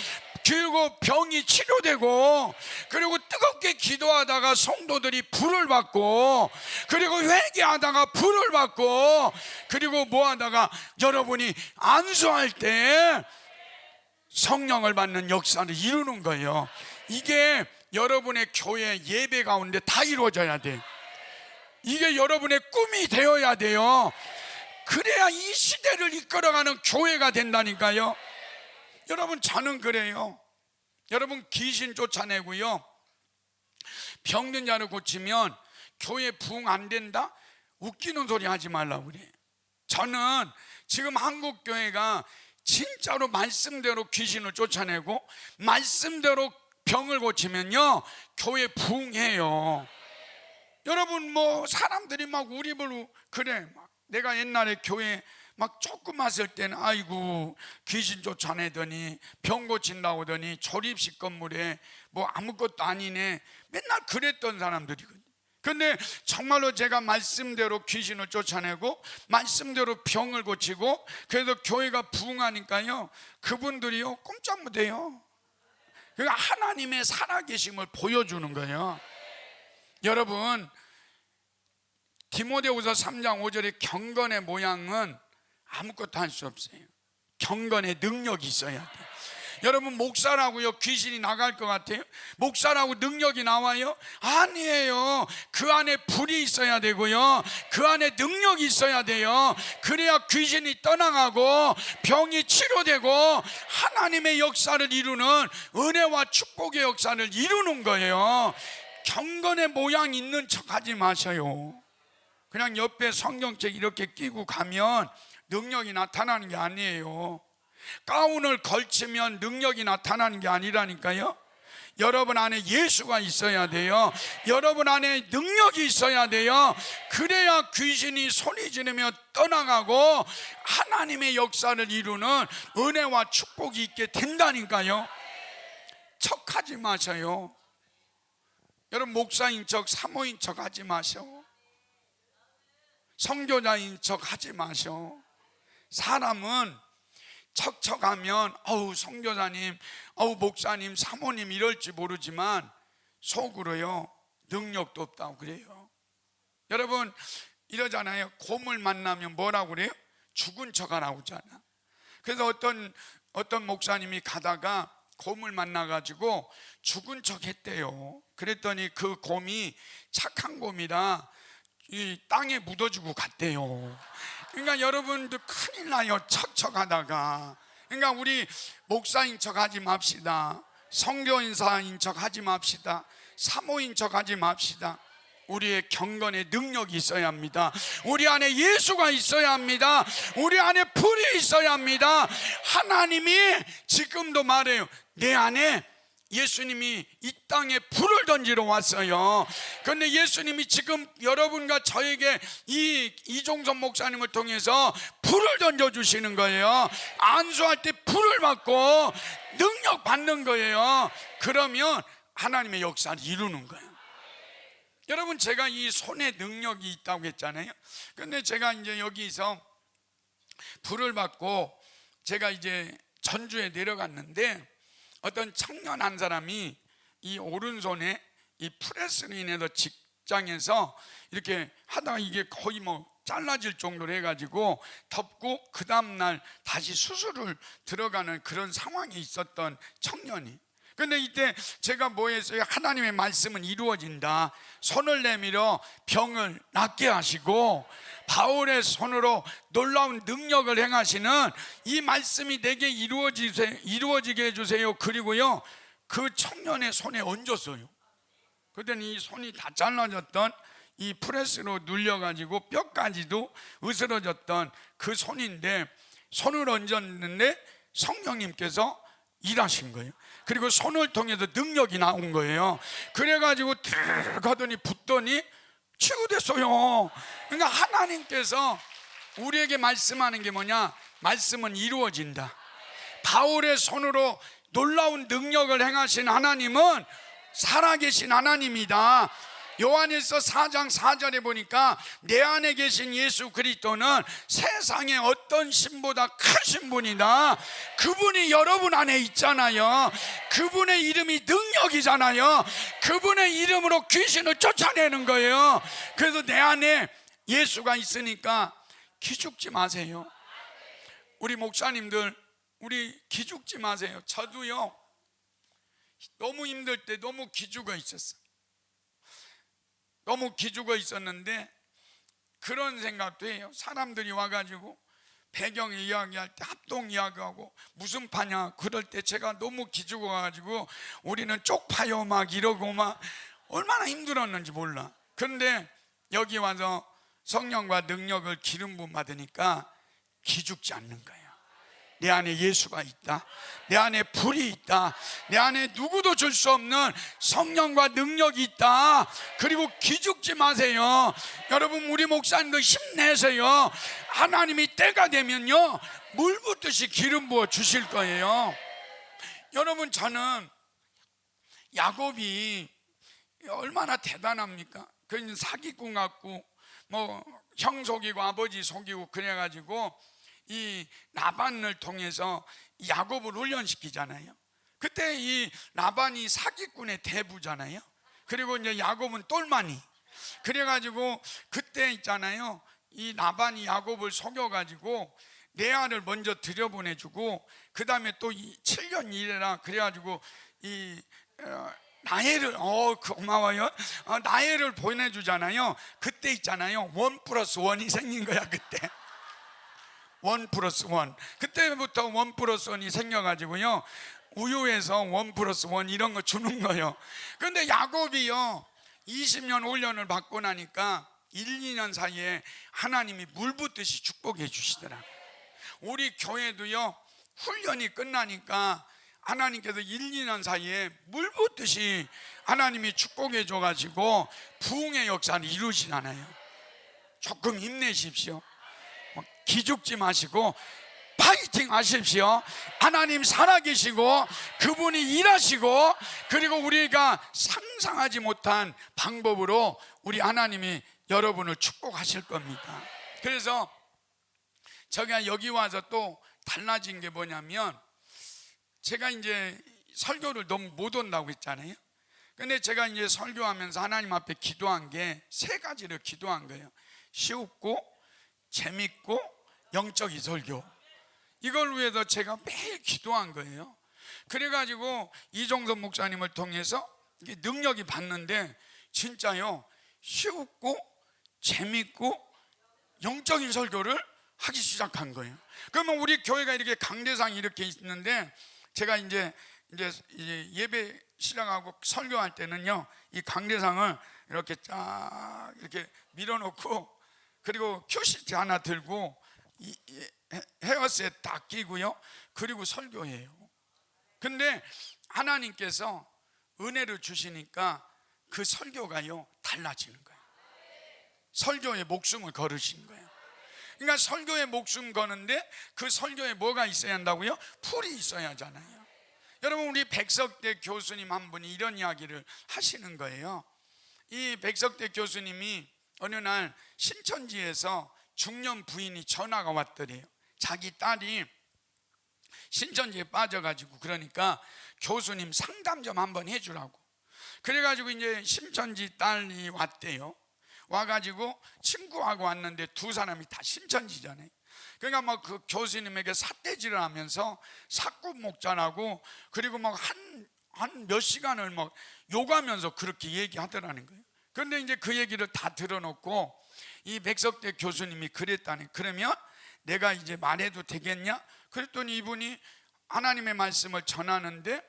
그리고 병이 치료되고, 그리고 뜨겁게 기도하다가 성도들이 불을 받고, 그리고 회개하다가 불을 받고, 그리고 뭐 하다가 여러분이 안수할 때 성령을 받는 역사를 이루는 거예요. 이게 여러분의 교회 예배 가운데 다 이루어져야 돼. 이게 여러분의 꿈이 되어야 돼요. 그래야 이 시대를 이끌어가는 교회가 된다니까요. 여러분, 저는 그래요. 여러분, 귀신 쫓아내고요, 병든 자를 고치면 교회 부흥 안 된다? 웃기는 소리 하지 말라고 그래. 저는 지금 한국 교회가 진짜로 말씀대로 귀신을 쫓아내고 말씀대로 병을 고치면요, 교회 부흥해요. 여러분, 뭐 사람들이 막 우리 보고 그래, 막 내가 옛날에 교회 막 조금 왔을 때는 아이고 귀신 쫓아내더니 병 고친다고 하더니 조립식 건물에 뭐 아무것도 아니네, 맨날 그랬던 사람들이거든요. 근데 정말로 제가 말씀대로 귀신을 쫓아내고 말씀대로 병을 고치고 그래서 교회가 부흥하니까요, 그분들이요 꼼짝 못해요. 그러니까 하나님의 살아계심을 보여주는 거예요. 여러분, 디모데후서 3장 5절의 경건의 모양은 아무것도 할 수 없어요. 경건의 능력이 있어야 돼요. 여러분, 목사라고요 귀신이 나갈 것 같아요? 목사라고 능력이 나와요? 아니에요. 그 안에 불이 있어야 되고요, 그 안에 능력이 있어야 돼요. 그래야 귀신이 떠나가고 병이 치료되고 하나님의 역사를 이루는, 은혜와 축복의 역사를 이루는 거예요. 경건의 모양 있는 척 하지 마셔요. 그냥 옆에 성경책 이렇게 끼고 가면 능력이 나타나는 게 아니에요. 가운을 걸치면 능력이 나타나는 게 아니라니까요. 여러분 안에 예수가 있어야 돼요. 여러분 안에 능력이 있어야 돼요. 그래야 귀신이 소리 지르며 떠나가고 하나님의 역사를 이루는 은혜와 축복이 있게 된다니까요. 척하지 마셔요. 여러분, 목사인 척, 사모인 척 하지 마셔. 선교자인 척 하지 마셔. 사람은 척척하면 어우 선교사님, 어우 목사님, 사모님 이럴지 모르지만 속으로요 능력도 없다고 그래요. 여러분, 이러잖아요. 곰을 만나면 뭐라고 그래요? 죽은 척하라고 하잖아. 그래서 어떤 목사님이 가다가 곰을 만나가지고 죽은 척 했대요. 그랬더니 그 곰이 착한 곰이라 이 땅에 묻어주고 갔대요. 그러니까 여러분도 큰일 나요, 척척하다가. 그러니까 우리 목사인 척 하지 맙시다. 선교인사인 척 하지 맙시다. 사모인 척 하지 맙시다. 우리의 경건의 능력이 있어야 합니다. 우리 안에 예수가 있어야 합니다. 우리 안에 불이 있어야 합니다. 하나님이 지금도 말해요. 내 안에 예수님이 이 땅에 불을 던지러 왔어요. 그런데 예수님이 지금 여러분과 저에게 이종선 목사님을 통해서 불을 던져주시는 거예요. 안수할 때 불을 받고 능력 받는 거예요. 그러면 하나님의 역사를 이루는 거예요. 여러분, 제가 이 손에 능력이 있다고 했잖아요. 그런데 제가 이제 여기서 불을 받고 제가 이제 전주에 내려갔는데 어떤 청년 한 사람이 이 오른손에 이 프레스로 인해서 직장에서 이렇게 하다가 이게 거의 뭐 잘라질 정도로 해가지고 덮고 그 다음날 다시 수술을 들어가는 그런 상황이 있었던 청년이. 근데 이때 제가 뭐 했어요? 하나님의 말씀은 이루어진다. 손을 내밀어 병을 낫게 하시고 바울의 손으로 놀라운 능력을 행하시는 이 말씀이 내게 이루어지게 해주세요. 그리고요, 그 청년의 손에 얹었어요. 그랬더니 이 손이 다 잘라졌던, 이 프레스로 눌려가지고 뼈까지도 으스러졌던 그 손인데, 손을 얹었는데 성령님께서 일하신 거예요. 그리고 손을 통해서 능력이 나온 거예요. 그래가지고 들어가더니 붓더니 치유됐어요. 그러니까 하나님께서 우리에게 말씀하는 게 뭐냐? 말씀은 이루어진다. 바울의 손으로 놀라운 능력을 행하신 하나님은 살아계신 하나님이다. 요한일서 4장 4절에 보니까 내 안에 계신 예수 그리스도는 세상의 어떤 신보다 크신 분이다. 그분이 여러분 안에 있잖아요. 그분의 이름이 능력이잖아요. 그분의 이름으로 귀신을 쫓아내는 거예요. 그래서 내 안에 예수가 있으니까 기죽지 마세요. 우리 목사님들, 우리 기죽지 마세요. 저도요 너무 힘들 때 너무 기죽어 있었어. 너무 기죽어 있었는데 그런 생각도 해요. 사람들이 와가지고 배경 이야기할 때 합동 이야기하고 무슨 파냐 그럴 때 제가 너무 기죽어 가지고 우리는 쪽파요 막 이러고 막 얼마나 힘들었는지 몰라. 그런데 여기 와서 성령과 능력을 기름 부음 받으니까 기죽지 않는 거예요. 내 안에 예수가 있다, 내 안에 불이 있다, 내 안에 누구도 줄 수 없는 성령과 능력이 있다. 그리고 기죽지 마세요. 여러분, 우리 목사님도 힘내세요. 하나님이 때가 되면요 물 붓듯이 기름 부어 주실 거예요. 여러분, 저는 야곱이 얼마나 대단합니까? 그 사기꾼 같고 뭐 형 속이고 아버지 속이고 그래가지고 이 라반을 통해서 야곱을 훈련시키잖아요. 그때 이 라반이 사기꾼의 대부잖아요. 그리고 이제 야곱은 똘마니. 그래가지고 그때 있잖아요, 이 라반이 야곱을 속여가지고 레아를 먼저 들여보내주고 그 다음에 또 7년 일해라 그래가지고 이 나엘을 고마워요. 나엘을 보내주잖아요. 그때 있잖아요, 1+1이 생긴 거야. 그때 1+1. 그때부터 1+1이 생겨가지고요 우유에서 1+1 이런 거 주는 거예요. 그런데 야곱이요 20년 훈련을 받고 나니까 1, 2년 사이에 하나님이 물 붓듯이 축복해 주시더라고요. 우리 교회도요 훈련이 끝나니까 하나님께서 1, 2년 사이에 물 붓듯이 하나님이 축복해 줘가지고 부흥의 역사를 이루시잖아요. 조금 힘내십시오. 기죽지 마시고 파이팅 하십시오. 하나님 살아계시고 그분이 일하시고 그리고 우리가 상상하지 못한 방법으로 우리 하나님이 여러분을 축복하실 겁니다. 그래서 제가 여기 와서 또 달라진 게 뭐냐면, 제가 이제 설교를 너무 못 온다고 했잖아요. 근데 제가 이제 설교하면서 하나님 앞에 기도한 게 3가지를 기도한 거예요. 쉽고 재밌고 영적인 설교. 이걸 위해서 제가 매일 기도한 거예요. 그래가지고 이종선 목사님을 통해서 능력이 받는데 진짜요 쉽고 재밌고 영적인 설교를 하기 시작한 거예요. 그러면 우리 교회가 이렇게 강대상이 이렇게 있는데 제가 이제 예배 시작하고 설교할 때는요 이 강대상을 이렇게 쫙 이렇게 밀어놓고 그리고 큐시트 하나 들고 헤어셋 다 끼고요 그리고 설교해요. 근데 하나님께서 은혜를 주시니까 그 설교가요 달라지는 거예요. 설교에 목숨을 걸으신 거예요. 그러니까 설교에 목숨 거는데 그 설교에 뭐가 있어야 한다고요? 풀이 있어야 하잖아요. 여러분, 우리 백석대 교수님 한 분이 이런 이야기를 하시는 거예요. 이 백석대 교수님이 어느 날 신천지에서 중년 부인이 전화가 왔더래요. 자기 딸이 신천지에 빠져가지고 그러니까 교수님 상담 좀 한번 해주라고. 그래가지고 이제 신천지 딸이 왔대요. 와가지고 친구하고 왔는데 두 사람이 다 신천지잖아요. 그러니까 막 그 교수님에게 삿대질을 하면서 사꾼 목자라고 그리고 막 한 몇 시간을 막 욕하면서 그렇게 얘기하더라는 거예요. 그런데 이제 그 얘기를 다 들어놓고 이 백석대 교수님이 그랬다니, 그러면 내가 이제 말해도 되겠냐? 그랬더니 이분이 하나님의 말씀을 전하는데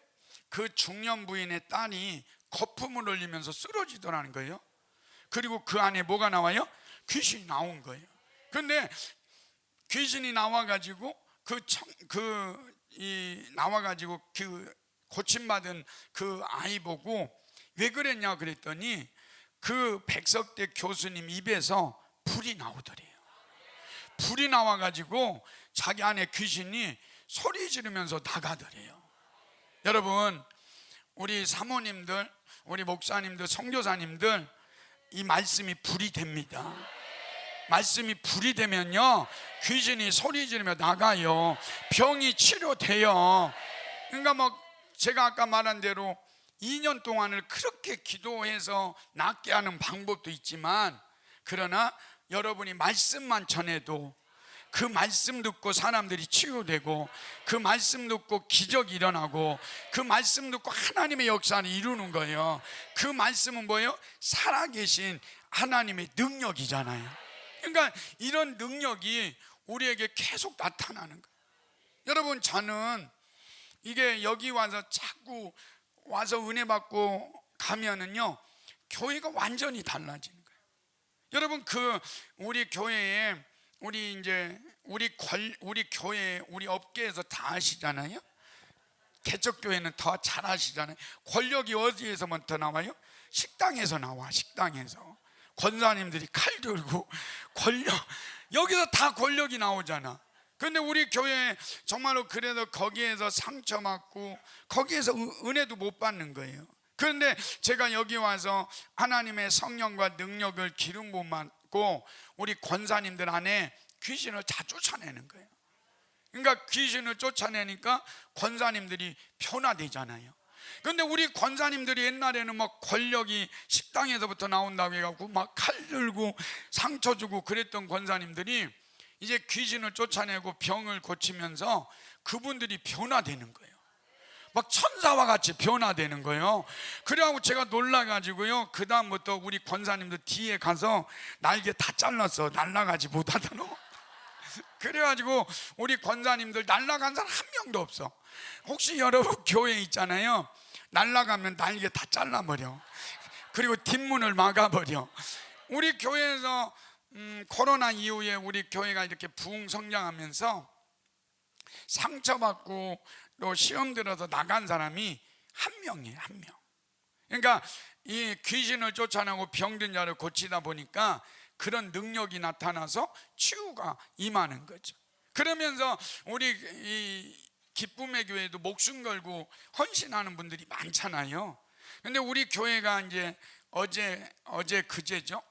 그 중년 부인의 딸이 거품을 흘리면서 쓰러지더라는 거예요. 그리고 그 안에 뭐가 나와요? 귀신이 나온 거예요. 그런데 귀신이 나와가지고 나와가지고 그 고침받은 그 아이 보고 왜 그랬냐 그랬더니 그 백석대 교수님 입에서 불이 나오더래요. 불이 나와가지고 자기 안에 귀신이 소리 지르면서 나가더래요. 여러분, 우리 사모님들, 우리 목사님들, 선교사님들, 이 말씀이 불이 됩니다. 말씀이 불이 되면요 귀신이 소리 지르며 나가요. 병이 치료돼요. 그러니까 뭐 제가 아까 말한 대로 2년 동안을 그렇게 기도해서 낫게 하는 방법도 있지만, 그러나 여러분이 말씀만 전해도 그 말씀 듣고 사람들이 치유되고, 그 말씀 듣고 기적이 일어나고, 그 말씀 듣고 하나님의 역사를 이루는 거예요. 그 말씀은 뭐예요? 살아계신 하나님의 능력이잖아요. 그러니까 이런 능력이 우리에게 계속 나타나는 거예요. 여러분, 저는 이게 여기 와서 자꾸 와서 은혜 받고 가면은요, 교회가 완전히 달라지는 거예요. 여러분, 우리 교회에 우리 교회, 우리 업계에서 다 아시잖아요. 개척교회는 더 잘 아시잖아요. 권력이 어디에서부터 나와요? 식당에서 나와. 식당에서 권사님들이 칼 들고 권력, 여기서 다 권력이 나오잖아. 근데 우리 교회 정말로 그래도 거기에서 상처받고 거기에서 은혜도 못 받는 거예요. 그런데 제가 여기 와서 하나님의 성령과 능력을 기름 부음 받고 우리 권사님들 안에 귀신을 다 쫓아내는 거예요. 그러니까 귀신을 쫓아내니까 권사님들이 변화되잖아요. 그런데 우리 권사님들이 옛날에는 막 권력이 식당에서부터 나온다고 해갖고 막 칼 들고 상처 주고 그랬던 권사님들이 이제 귀신을 쫓아내고 병을 고치면서 그분들이 변화되는 거예요. 막 천사와 같이 변화되는 거예요. 그래갖고 제가 놀라가지고요, 그 다음부터 우리 권사님들 뒤에 가서 날개 다 잘랐어. 날아가지 못하도록. 그래가지고 우리 권사님들 날아간 사람 한 명도 없어. 혹시 여러분 교회 있잖아요, 날아가면 날개 다 잘라버려. 그리고 뒷문을 막아버려. 우리 교회에서 코로나 이후에 우리 교회가 이렇게 부흥 성장하면서 상처받고 또 시험 들어서 나간 사람이 한 명이에요. 한 명. 그러니까 이 귀신을 쫓아내고 병든 자를 고치다 보니까 그런 능력이 나타나서 치유가 임하는 거죠. 그러면서 우리 이 기쁨의 교회도 목숨 걸고 헌신하는 분들이 많잖아요. 근데 우리 교회가 이제 어제 그제죠,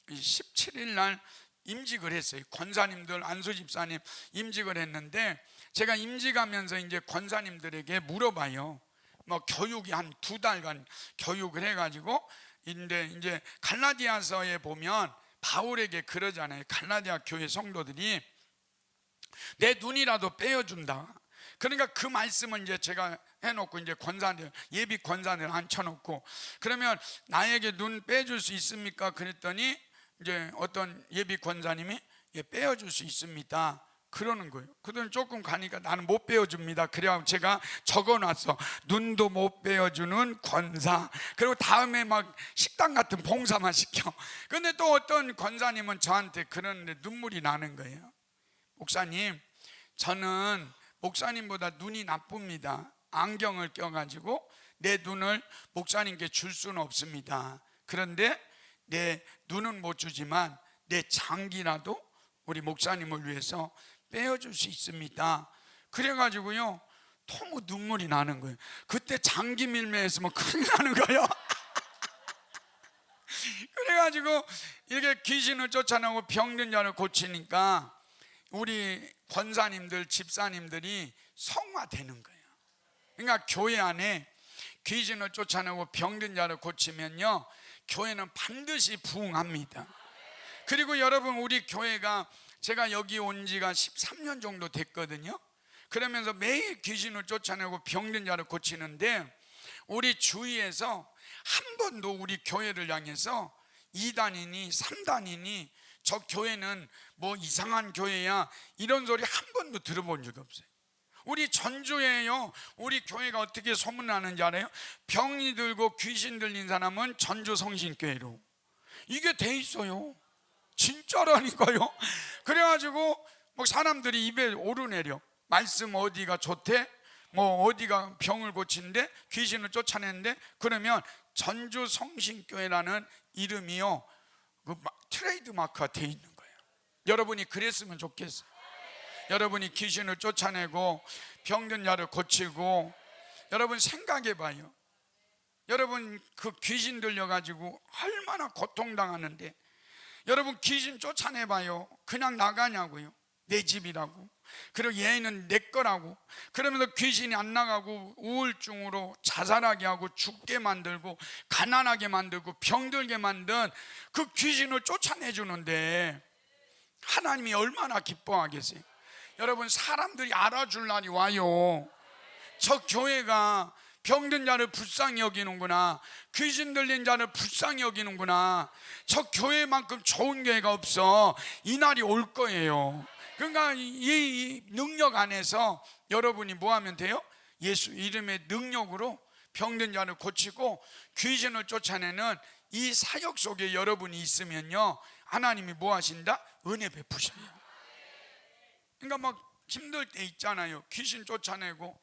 17일 날 임직을 했어요. 권사님들, 안수 집사님 임직을 했는데, 제가 임직하면서 이제 권사님들에게 물어봐요. 뭐 교육이 한 2달간 교육을 해가지고, 이제 갈라디아서에 보면 바울에게 그러잖아요. 갈라디아 교회 성도들이 내 눈이라도 빼어준다. 그러니까 그 말씀을 이제 제가 해놓고 이제 권사들, 예비 권사들 앉혀놓고, 그러면 나에게 눈 빼줄 수 있습니까? 그랬더니 이제 어떤 예비 권사님이 예, 빼어줄 수 있습니다. 그러는 거예요. 그들은 조금 가니까 나는 못 빼어줍니다. 그래야 제가 적어놨어. 눈도 못 빼어주는 권사. 그리고 다음에 막 식당 같은 봉사만 시켜. 근데 또 어떤 권사님은 저한테 그러는데 눈물이 나는 거예요. 목사님, 저는 목사님보다 눈이 나쁩니다. 안경을 껴가지고 내 눈을 목사님께 줄 수는 없습니다. 그런데 내 눈은 못 주지만 내 장기라도 우리 목사님을 위해서 빼어줄 수 있습니다. 그래가지고요, 너무 눈물이 나는 거예요. 그때 장기 밀매했으면 큰일 나는 거예요. 그래가지고 이렇게 귀신을 쫓아내고 병든 자를 고치니까 우리 권사님들, 집사님들이 성화되는 거예요. 그러니까 교회 안에 귀신을 쫓아내고 병든 자를 고치면요, 교회는 반드시 부흥합니다. 그리고 여러분, 우리 교회가 제가 여기 온 지가 13년 정도 됐거든요. 그러면서 매일 귀신을 쫓아내고 병든 자를 고치는데, 우리 주위에서 한 번도 우리 교회를 향해서 2단이니 3단이니 저 교회는 뭐 이상한 교회야 이런 소리 한 번도 들어본 적 없어요. 우리 전주에요, 우리 교회가 어떻게 소문나는지 알아요? 병이 들고 귀신 들린 사람은 전주 성신교회로 이게 돼 있어요. 진짜라니까요. 그래가지고 뭐 사람들이 입에 오르내려. 말씀 어디가 좋대? 뭐 어디가 병을 고치는데 귀신을 쫓아내는데, 그러면 전주 성신교회라는 이름이요, 그 트레이드 마크가 돼 있는 거예요. 여러분이 그랬으면 좋겠어요. 여러분이 귀신을 쫓아내고 병든 자를 고치고, 여러분 생각해 봐요. 여러분 그 귀신 들려가지고 얼마나 고통당하는데, 여러분 귀신 쫓아내 봐요. 그냥 나가냐고요. 내 집이라고. 그리고 얘는 내 거라고. 그러면서 귀신이 안 나가고 우울증으로 자살하게 하고 죽게 만들고 가난하게 만들고 병들게 만든 그 귀신을 쫓아내 주는데, 하나님이 얼마나 기뻐하겠어요. 여러분, 사람들이 알아줄 날이 와요. 저 교회가 병든 자를 불쌍히 여기는구나, 귀신 들린 자를 불쌍히 여기는구나, 저 교회만큼 좋은 교회가 없어, 이 날이 올 거예요. 그러니까 이 능력 안에서 여러분이 뭐 하면 돼요? 예수 이름의 능력으로 병든 자를 고치고 귀신을 쫓아내는 이 사역 속에 여러분이 있으면요, 하나님이 뭐 하신다? 은혜 베푸셔요. 그러니까 막 힘들 때 있잖아요. 귀신 쫓아내고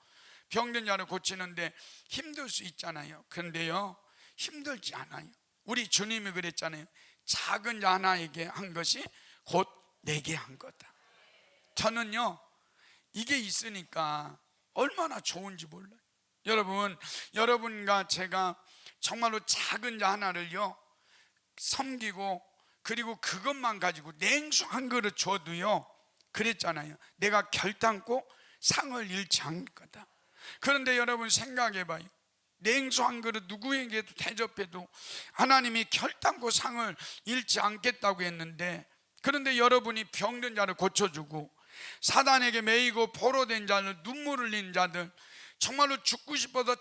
병든 자를 고치는데 힘들 수 있잖아요. 그런데요, 힘들지 않아요. 우리 주님이 그랬잖아요. 작은 자 하나에게 한 것이 곧 내게 한 거다. 저는요, 이게 있으니까 얼마나 좋은지 몰라요. 여러분과 제가 정말로 작은 자 하나를요 섬기고, 그리고 그것만 가지고 냉수 한 그릇 줘도요, 그랬잖아요. 내가 결단코 상을 잃지 않을 거다. 그런데 여러분 생각해봐요. 냉수 한 그릇 누구에게도 대접해도 하나님이 결단코 상을 잃지 않겠다고 했는데, 그런데 여러분이 병든 자를 고쳐주고 사단에게 매이고 포로된 자들, 눈물 흘린 자들, 정말로 죽고 싶어서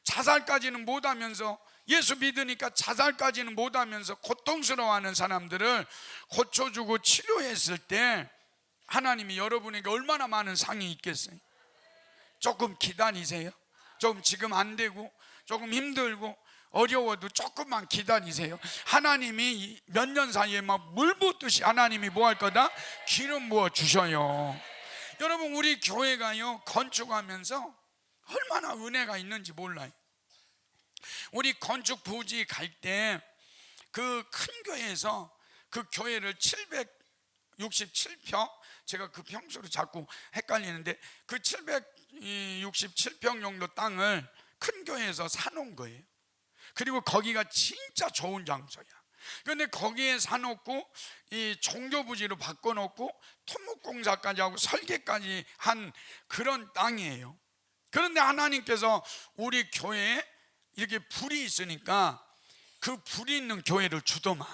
자살까지는 못하면서, 예수 믿으니까 자살까지는 못하면서 고통스러워하는 사람들을 고쳐주고 치료했을 때 하나님이 여러분에게 얼마나 많은 상이 있겠어요. 조금 기다리세요. 조금 지금 안 되고 조금 힘들고 어려워도 조금만 기다리세요. 하나님이 몇 년 사이에 막 물 붓듯이 하나님이 뭐 할 거다? 기름 부어 주셔요. 여러분, 우리 교회가요 건축하면서 얼마나 은혜가 있는지 몰라요. 우리 건축 부지 갈 때 그 큰 교회에서 그 교회를 767평, 제가 그 평수로 자꾸 헷갈리는데 그 767평 정도 땅을 큰 교회에서 사놓은 거예요. 그리고 거기가 진짜 좋은 장소야. 그런데 거기에 사놓고 이 종교부지로 바꿔놓고 토목공사까지 하고 설계까지 한 그런 땅이에요. 그런데 하나님께서 우리 교회에 이렇게 불이 있으니까 그 불이 있는 교회를 주더만.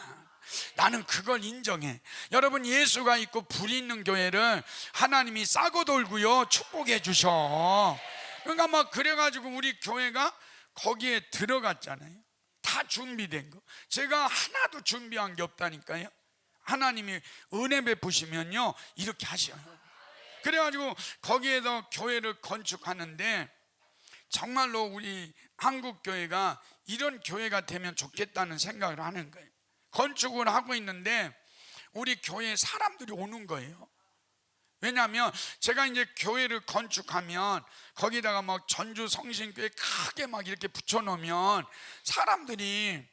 나는 그걸 인정해. 여러분, 예수가 있고 불이 있는 교회를 하나님이 싸고 돌고요 축복해 주셔. 그러니까 막 그래가지고 우리 교회가 거기에 들어갔잖아요. 다 준비된 거. 제가 하나도 준비한 게 없다니까요. 하나님이 은혜 베푸시면요 이렇게 하셔요. 그래가지고 거기에서 교회를 건축하는데 정말로 우리 한국교회가 이런 교회가 되면 좋겠다는 생각을 하는 거예요. 건축을 하고 있는데 우리 교회에 사람들이 오는 거예요. 왜냐하면 제가 이제 교회를 건축하면 거기다가 막 전주 성신교회 크게 막 이렇게 붙여놓으면 사람들이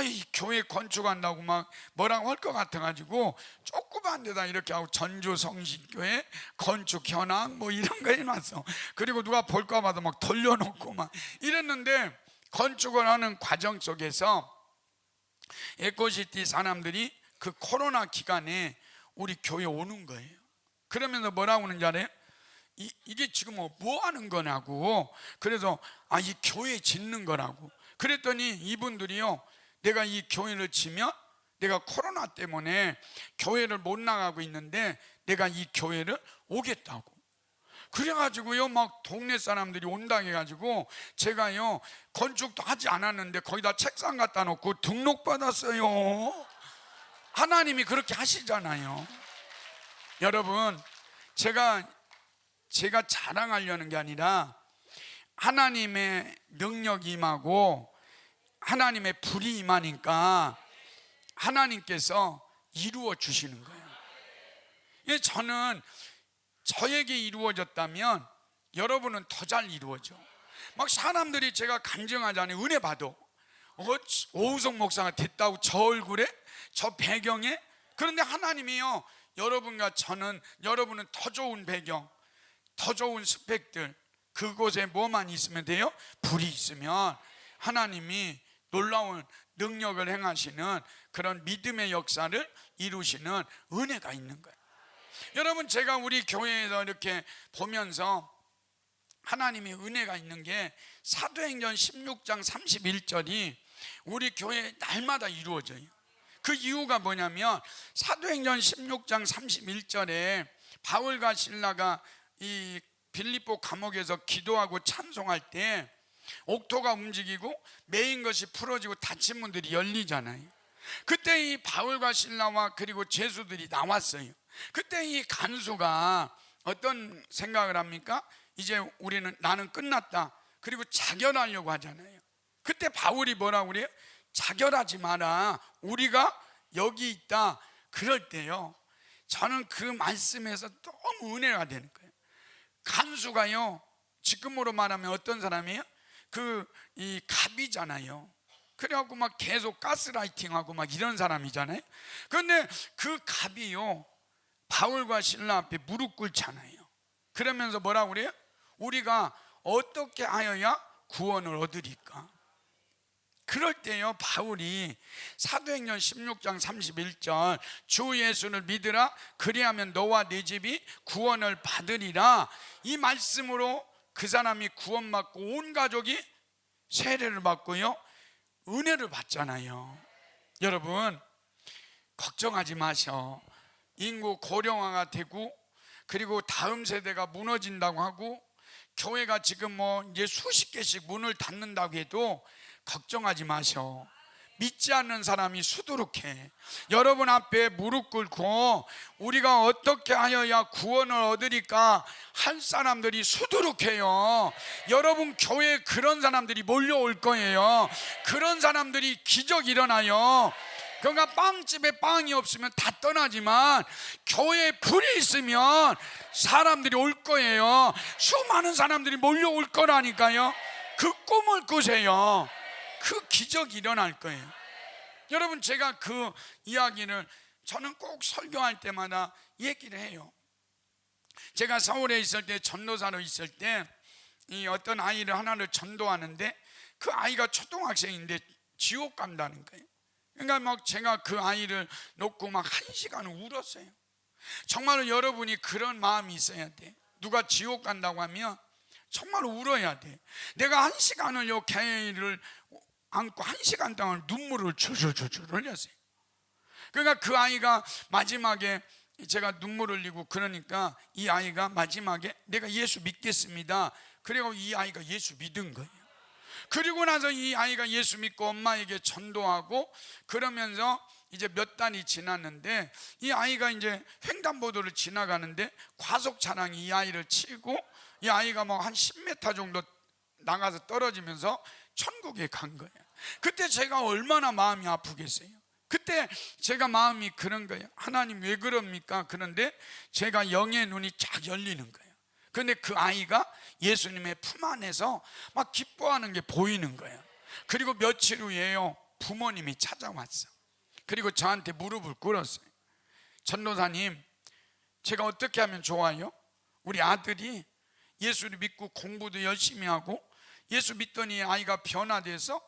이 교회 건축한다고 막 뭐라고 할 것 같아가지고 조그만 데다 이렇게 하고 전주 성신교회 건축 현황 뭐 이런 거 해놨어. 그리고 누가 볼까 봐도 막 돌려놓고 막 이랬는데, 건축을 하는 과정 속에서 에코시티 사람들이 그 코로나 기간에 우리 교회 오는 거예요. 그러면서 뭐라고 하는지 알아요? 이게 지금 뭐 하는 거냐고. 그래서 이 교회 짓는 거라고. 그랬더니 이분들이요, 내가 이 교회를 지면 내가 코로나 때문에 교회를 못 나가고 있는데 내가 이 교회를 오겠다고. 그래가지고요 막 동네 사람들이 온다 해가지고 제가요 건축도 하지 않았는데 거기다 책상 갖다 놓고 등록받았어요. 하나님이 그렇게 하시잖아요. 여러분, 제가 자랑하려는 게 아니라 하나님의 능력이 임하고 하나님의 불이 임하니까 하나님께서 이루어 주시는 거예요. 저는 저에게 이루어졌다면 여러분은 더 잘 이루어져. 막 사람들이 제가 간증하잖아요. 은혜 받아. 오우성 목사가 됐다고 저 얼굴에 저 배경에. 그런데 하나님이요 여러분과 저는, 여러분은 더 좋은 배경, 더 좋은 스펙들, 그곳에 뭐만 있으면 돼요? 불이 있으면 하나님이 놀라운 능력을 행하시는 그런 믿음의 역사를 이루시는 은혜가 있는 거예요. 여러분, 제가 우리 교회에서 이렇게 보면서 하나님의 은혜가 있는 게 사도행전 16장 31절이 우리 교회 날마다 이루어져요. 그 이유가 뭐냐면 사도행전 16장 31절에 바울과 실라가 이 빌립보 감옥에서 기도하고 찬송할 때 옥토가 움직이고 메인 것이 풀어지고 닫힌 문들이 열리잖아요. 그때 이 바울과 실라와 그리고 죄수들이 나왔어요. 그때 이 간수가 어떤 생각을 합니까? 이제 나는 끝났다. 그리고 자결하려고 하잖아요. 그때 바울이 뭐라고 그래요? 자결하지 마라. 우리가 여기 있다. 그럴 때요, 저는 그 말씀에서 너무 은혜가 되는 거예요. 간수가요, 지금으로 말하면 어떤 사람이에요? 이 갑이잖아요. 그래갖고 막 계속 가스라이팅하고 막 이런 사람이잖아요. 그런데 그 갑이요, 바울과 실라 앞에 무릎 꿇잖아요. 그러면서 뭐라고 그래요? 우리가 어떻게 하여야 구원을 얻으리까? 그럴 때요, 바울이 사도행전 16장 31절 주 예수를 믿으라 그리하면 너와 네 집이 구원을 받으리라, 이 말씀으로 그 사람이 구원받고 온 가족이 세례를 받고요, 은혜를 받잖아요. 여러분, 걱정하지 마셔. 인구 고령화가 되고 그리고 다음 세대가 무너진다고 하고 교회가 지금 이제 수십 개씩 문을 닫는다고 해도 걱정하지 마셔. 믿지 않는 사람이 수두룩해. 여러분 앞에 무릎 꿇고 우리가 어떻게 하여야 구원을 얻으리까 할 사람들이 수두룩해요. 여러분 교회에 그런 사람들이 몰려올 거예요. 그런 사람들이 기적 일어나요. 그러니까 빵집에 빵이 없으면 다 떠나지만 교회에 불이 있으면 사람들이 올 거예요. 수많은 사람들이 몰려올 거라니까요. 그 꿈을 꾸세요. 그 기적이 일어날 거예요. 여러분, 제가 그 이야기를 저는 꼭 설교할 때마다 얘기를 해요. 제가 서울에 있을 때, 전도사로 있을 때 이 어떤 아이를 하나를 전도하는데 그 아이가 초등학생인데 지옥 간다는 거예요. 그러니까 막 제가 그 아이를 놓고 막 1시간을 울었어요. 정말로 여러분이 그런 마음이 있어야 돼. 누가 지옥 간다고 하면 정말 울어야 돼. 내가 1시간을 요 개를 안고 1시간 동안 눈물을 줄줄줄줄 흘렸어요. 그러니까 그 아이가 마지막에 제가 눈물 흘리고 그러니까 이 아이가 마지막에 내가 예수 믿겠습니다. 그리고 이 아이가 예수 믿은 거예요. 그리고 나서 이 아이가 예수 믿고 엄마에게 전도하고 그러면서 이제 몇 달이 지났는데 이 아이가 이제 횡단보도를 지나가는데 과속 차량이 이 아이를 치고 이 아이가 뭐 한 10m 정도 나가서 떨어지면서 천국에 간 거예요. 그때 제가 얼마나 마음이 아프겠어요. 그때 제가 마음이 그런 거예요. 하나님 왜 그럽니까? 그런데 제가 영의 눈이 쫙 열리는 거예요. 그런데 그 아이가 예수님의 품 안에서 막 기뻐하는 게 보이는 거예요. 그리고 며칠 후에요, 부모님이 찾아왔어. 그리고 저한테 무릎을 꿇었어요. 전도사님, 제가 어떻게 하면 좋아요? 우리 아들이 예수를 믿고 공부도 열심히 하고 예수 믿더니 아이가 변화돼서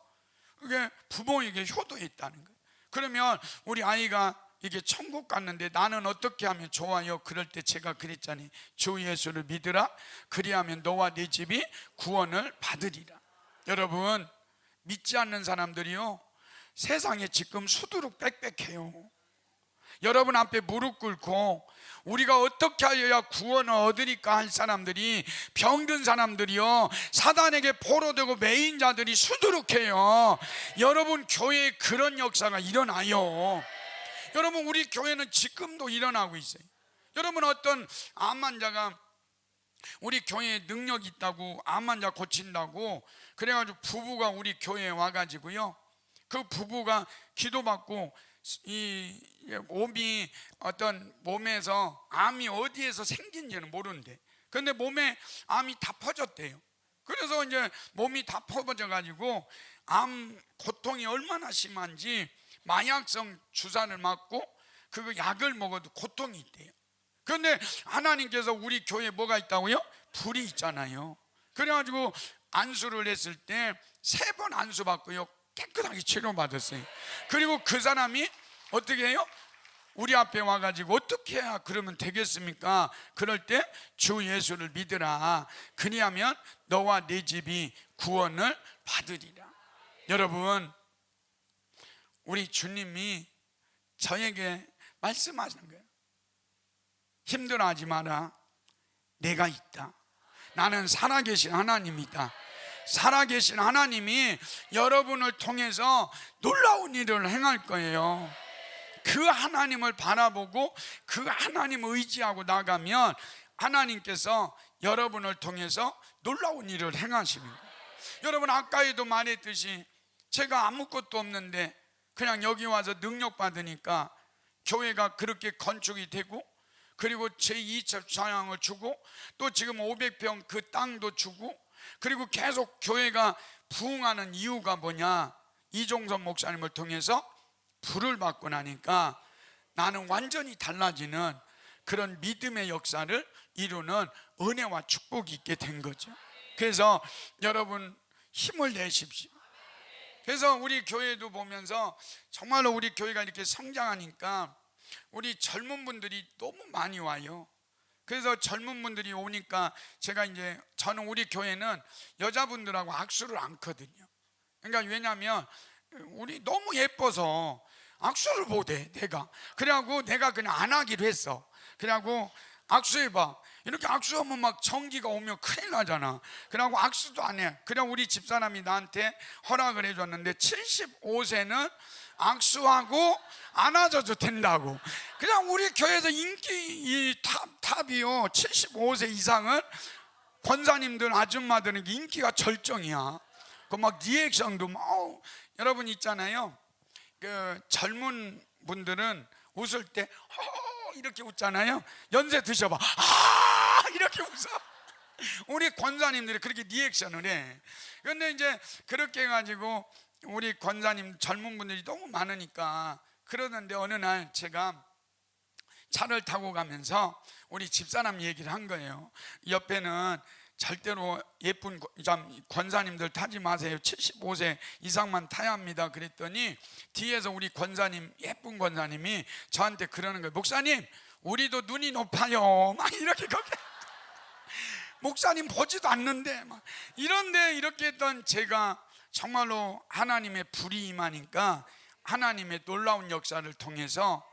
그게 부모에게 효도했다는 거예요. 그러면 우리 아이가 이게 천국 갔는데 나는 어떻게 하면 좋아요? 그럴 때 제가 그랬잖아요. 주 예수를 믿으라 그리하면 너와 네 집이 구원을 받으리라. 여러분, 믿지 않는 사람들이요, 세상에 지금 수두룩 빽빽해요. 여러분 앞에 무릎 꿇고 우리가 어떻게 하여야 구원을 얻으리까 할 사람들이, 병든 사람들이요, 사단에게 포로되고 매인 자들이 수두룩해요. 여러분 교회에 그런 역사가 일어나요. 여러분 우리 교회는 지금도 일어나고 있어요. 여러분 어떤 암 환자가 우리 교회에 능력이 있다고 암 환자 고친다고 그래가지고 부부가 우리 교회에 와가지고요, 그 부부가 기도받고 이 몸이 어떤 몸에서 암이 어디에서 생긴지는 모르는데 근데 몸에 암이 다 퍼졌대요. 그래서 이제 몸이 다 퍼져 가지고 암 고통이 얼마나 심한지 마약성 주사를 맞고 그 약을 먹어도 고통이 있대요. 그런데 하나님께서 우리 교회에 뭐가 있다고요? 불이 있잖아요. 그래가지고 안수를 했을 때 3번 안수 받고요 깨끗하게 치료받았어요. 그리고 그 사람이 어떻게 해요? 우리 앞에 와가지고 어떻게 해야 그러면 되겠습니까? 그럴 때 주 예수를 믿으라 그리하면 너와 네 집이 구원을 받으리라. 여러분, 우리 주님이 저에게 말씀하시는 거예요. 힘들어하지 마라. 내가 있다. 나는 살아계신 하나님이다. 살아계신 하나님이 여러분을 통해서 놀라운 일을 행할 거예요. 그 하나님을 바라보고 그 하나님을 의지하고 나가면 하나님께서 여러분을 통해서 놀라운 일을 행하시는 거예요. 여러분, 아까에도 말했듯이 제가 아무것도 없는데 그냥 여기 와서 능력 받으니까 교회가 그렇게 건축이 되고, 그리고 제2차 찬양을 주고, 또 지금 500평 그 땅도 주고, 그리고 계속 교회가 부흥하는 이유가 뭐냐? 이종선 목사님을 통해서 불을 받고 나니까 나는 완전히 달라지는 그런 믿음의 역사를 이루는 은혜와 축복이 있게 된 거죠. 그래서 여러분, 힘을 내십시오. 그래서 우리 교회도 보면서 정말로 우리 교회가 이렇게 성장하니까 우리 젊은 분들이 너무 많이 와요. 그래서 젊은 분들이 오니까 저는 우리 교회는 여자분들하고 악수를 않거든요. 그러니까 왜냐하면 우리 너무 예뻐서 악수를 못해 내가. 그래갖고 내가 그냥 안 하기로 했어. 그래갖고 악수해봐. 이렇게 악수하면 막 전기가 오면 큰일 나잖아. 그래갖고 악수도 안 해. 그냥 우리 집사람이 나한테 허락을 해줬는데 75세는 악수하고 안아줘도 된다고. 그냥 우리 교회에서 인기 탑이요 75세 이상은 권사님들 아줌마들은 인기가 절정이야. 그 막 리액션도 막 여러분 있잖아요. 그 젊은 분들은 웃을 때 이렇게 웃잖아요. 연세 드셔봐. 이렇게 웃어. 우리 권사님들이 그렇게 리액션을 해. 그런데 이제 그렇게 해가지고 우리 권사님 젊은 분들이 너무 많으니까 그러는데 어느 날 제가 차를 타고 가면서 우리 집사람 얘기를 한 거예요. 옆에는 절대로 예쁜 권사님들 타지 마세요. 75세 이상만 타야 합니다. 그랬더니 뒤에서 우리 권사님, 예쁜 권사님이 저한테 그러는 거예요. 목사님, 우리도 눈이 높아요. 막 이렇게 목사님 보지도 않는데 막 이런데 이렇게 했던 제가 정말로 하나님의 불이 임하니까 하나님의 놀라운 역사를 통해서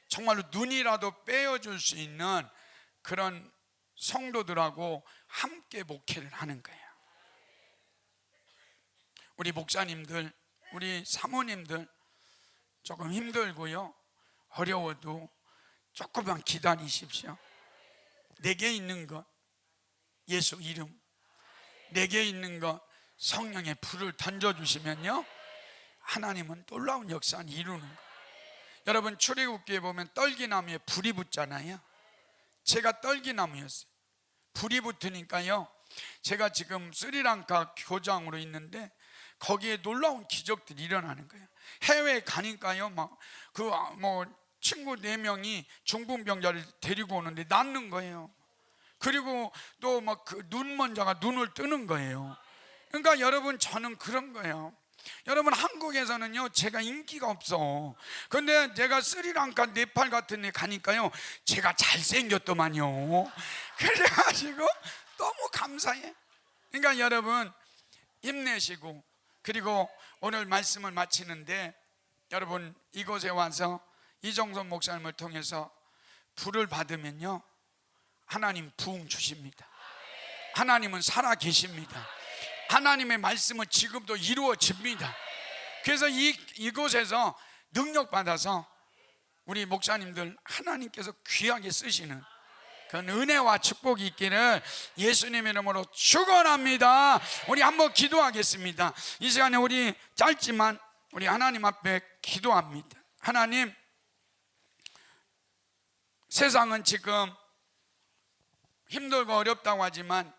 정말로 눈이라도 빼어줄 수 있는 그런 성도들하고 함께 목회를 하는 거예요. 우리 목사님들, 우리 사모님들 조금 힘들고요, 어려워도 조금만 기다리십시오. 내게 있는 것 예수 이름, 내게 있는 것 성령의 불을 던져주시면요, 하나님은 놀라운 역사를 이루는 거예요. 여러분, 출애굽기에 보면 떨기나무에 불이 붙잖아요. 제가 떨기나무였어요. 불이 붙으니까요, 제가 지금 스리랑카 교장으로 있는데 거기에 놀라운 기적들이 일어나는 거예요. 해외에 가니까요, 친구 4명이 중풍병자를 데리고 오는데 낫는 거예요. 그리고 또 그 눈먼자가 눈을 뜨는 거예요. 그러니까 여러분, 저는 그런 거예요. 여러분, 한국에서는요 제가 인기가 없어. 근데 내가 스리랑카, 네팔 같은 데 가니까요 제가 잘생겼더만요. 그래가지고 너무 감사해. 그러니까 여러분, 힘내시고, 그리고 오늘 말씀을 마치는데 여러분, 이곳에 와서 이종선 목사님을 통해서 불을 받으면요 하나님 부흥 주십니다. 하나님은 살아 계십니다. 하나님의 말씀은 지금도 이루어집니다. 그래서 이곳에서 능력 받아서 우리 목사님들 하나님께서 귀하게 쓰시는 그런 은혜와 축복이 있기를 예수님의 이름으로 축원합니다. 우리 한번 기도하겠습니다. 이 시간에 우리 짧지만 우리 하나님 앞에 기도합니다. 하나님, 세상은 지금 힘들고 어렵다고 하지만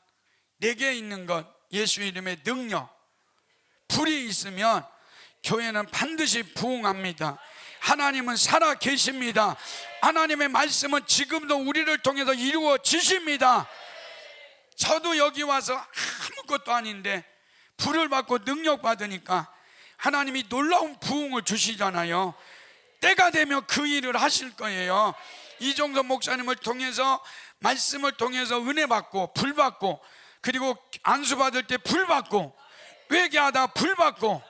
내게 있는 것 예수 이름의 능력, 불이 있으면 교회는 반드시 부흥합니다. 하나님은 살아 계십니다. 하나님의 말씀은 지금도 우리를 통해서 이루어지십니다. 저도 여기 와서 아무것도 아닌데 불을 받고 능력 받으니까 하나님이 놀라운 부흥을 주시잖아요. 때가 되면 그 일을 하실 거예요. 이종선 목사님을 통해서, 말씀을 통해서 은혜 받고 불 받고, 그리고 안수 받을 때 불 받고, 회개하다 불 받고,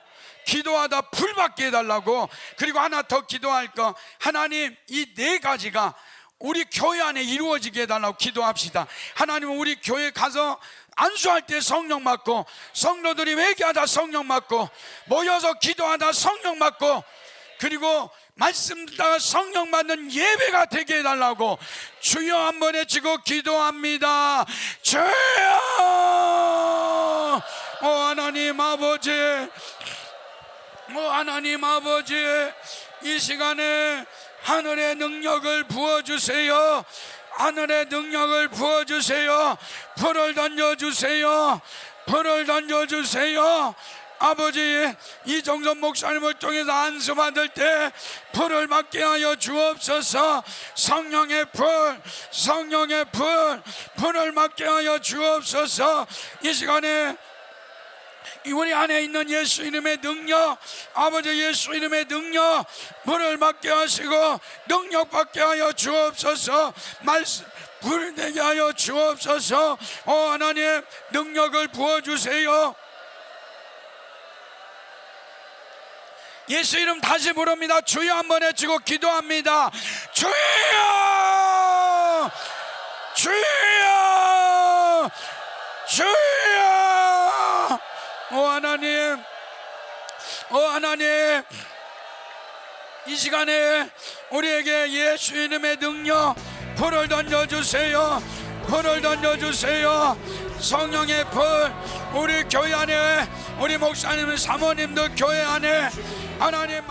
기도하다 불 받게 해달라고. 그리고 하나 더 기도할 거, 하나님 이 네 가지가 우리 교회 안에 이루어지게 해달라고 기도합시다. 하나님 우리 교회 가서 안수할 때 성령 받고, 성도들이 회개하다 성령 받고, 모여서 기도하다 성령 받고, 그리고 말씀 듣다가 성령 받는 예배가 되게 해달라고 주여 한번 외치고 기도합니다. 주여! 오 하나님 아버지, 오 하나님 아버지, 이 시간에 하늘의 능력을 부어주세요. 하늘의 능력을 부어주세요. 불을 던져주세요. 불을 던져주세요. 아버지, 이정선 목사님을 통해서 안수 받을 때 불을 받게 하여 주옵소서. 성령의 불, 성령의 불, 불을 받게 하여 주옵소서. 이 시간에 우리 안에 있는 예수 이름의 능력, 아버지 예수 이름의 능력, 불을 받게 하시고 능력 받게 하여 주옵소서. 말씀 불을 내게 하여 주옵소서. 오 하나님 능력을 부어주세요. 예수 이름 다시 부릅니다. 주여 한번 외치고 기도합니다. 주여! 주여! 주여! 오 하나님, 오 하나님, 이 시간에 우리에게 예수 이름의 능력 불을 던져주세요. 불을 던져주세요. 성령의 불, 우리 교회 안에, 우리 목사님 사모님들 교회 안에 하나님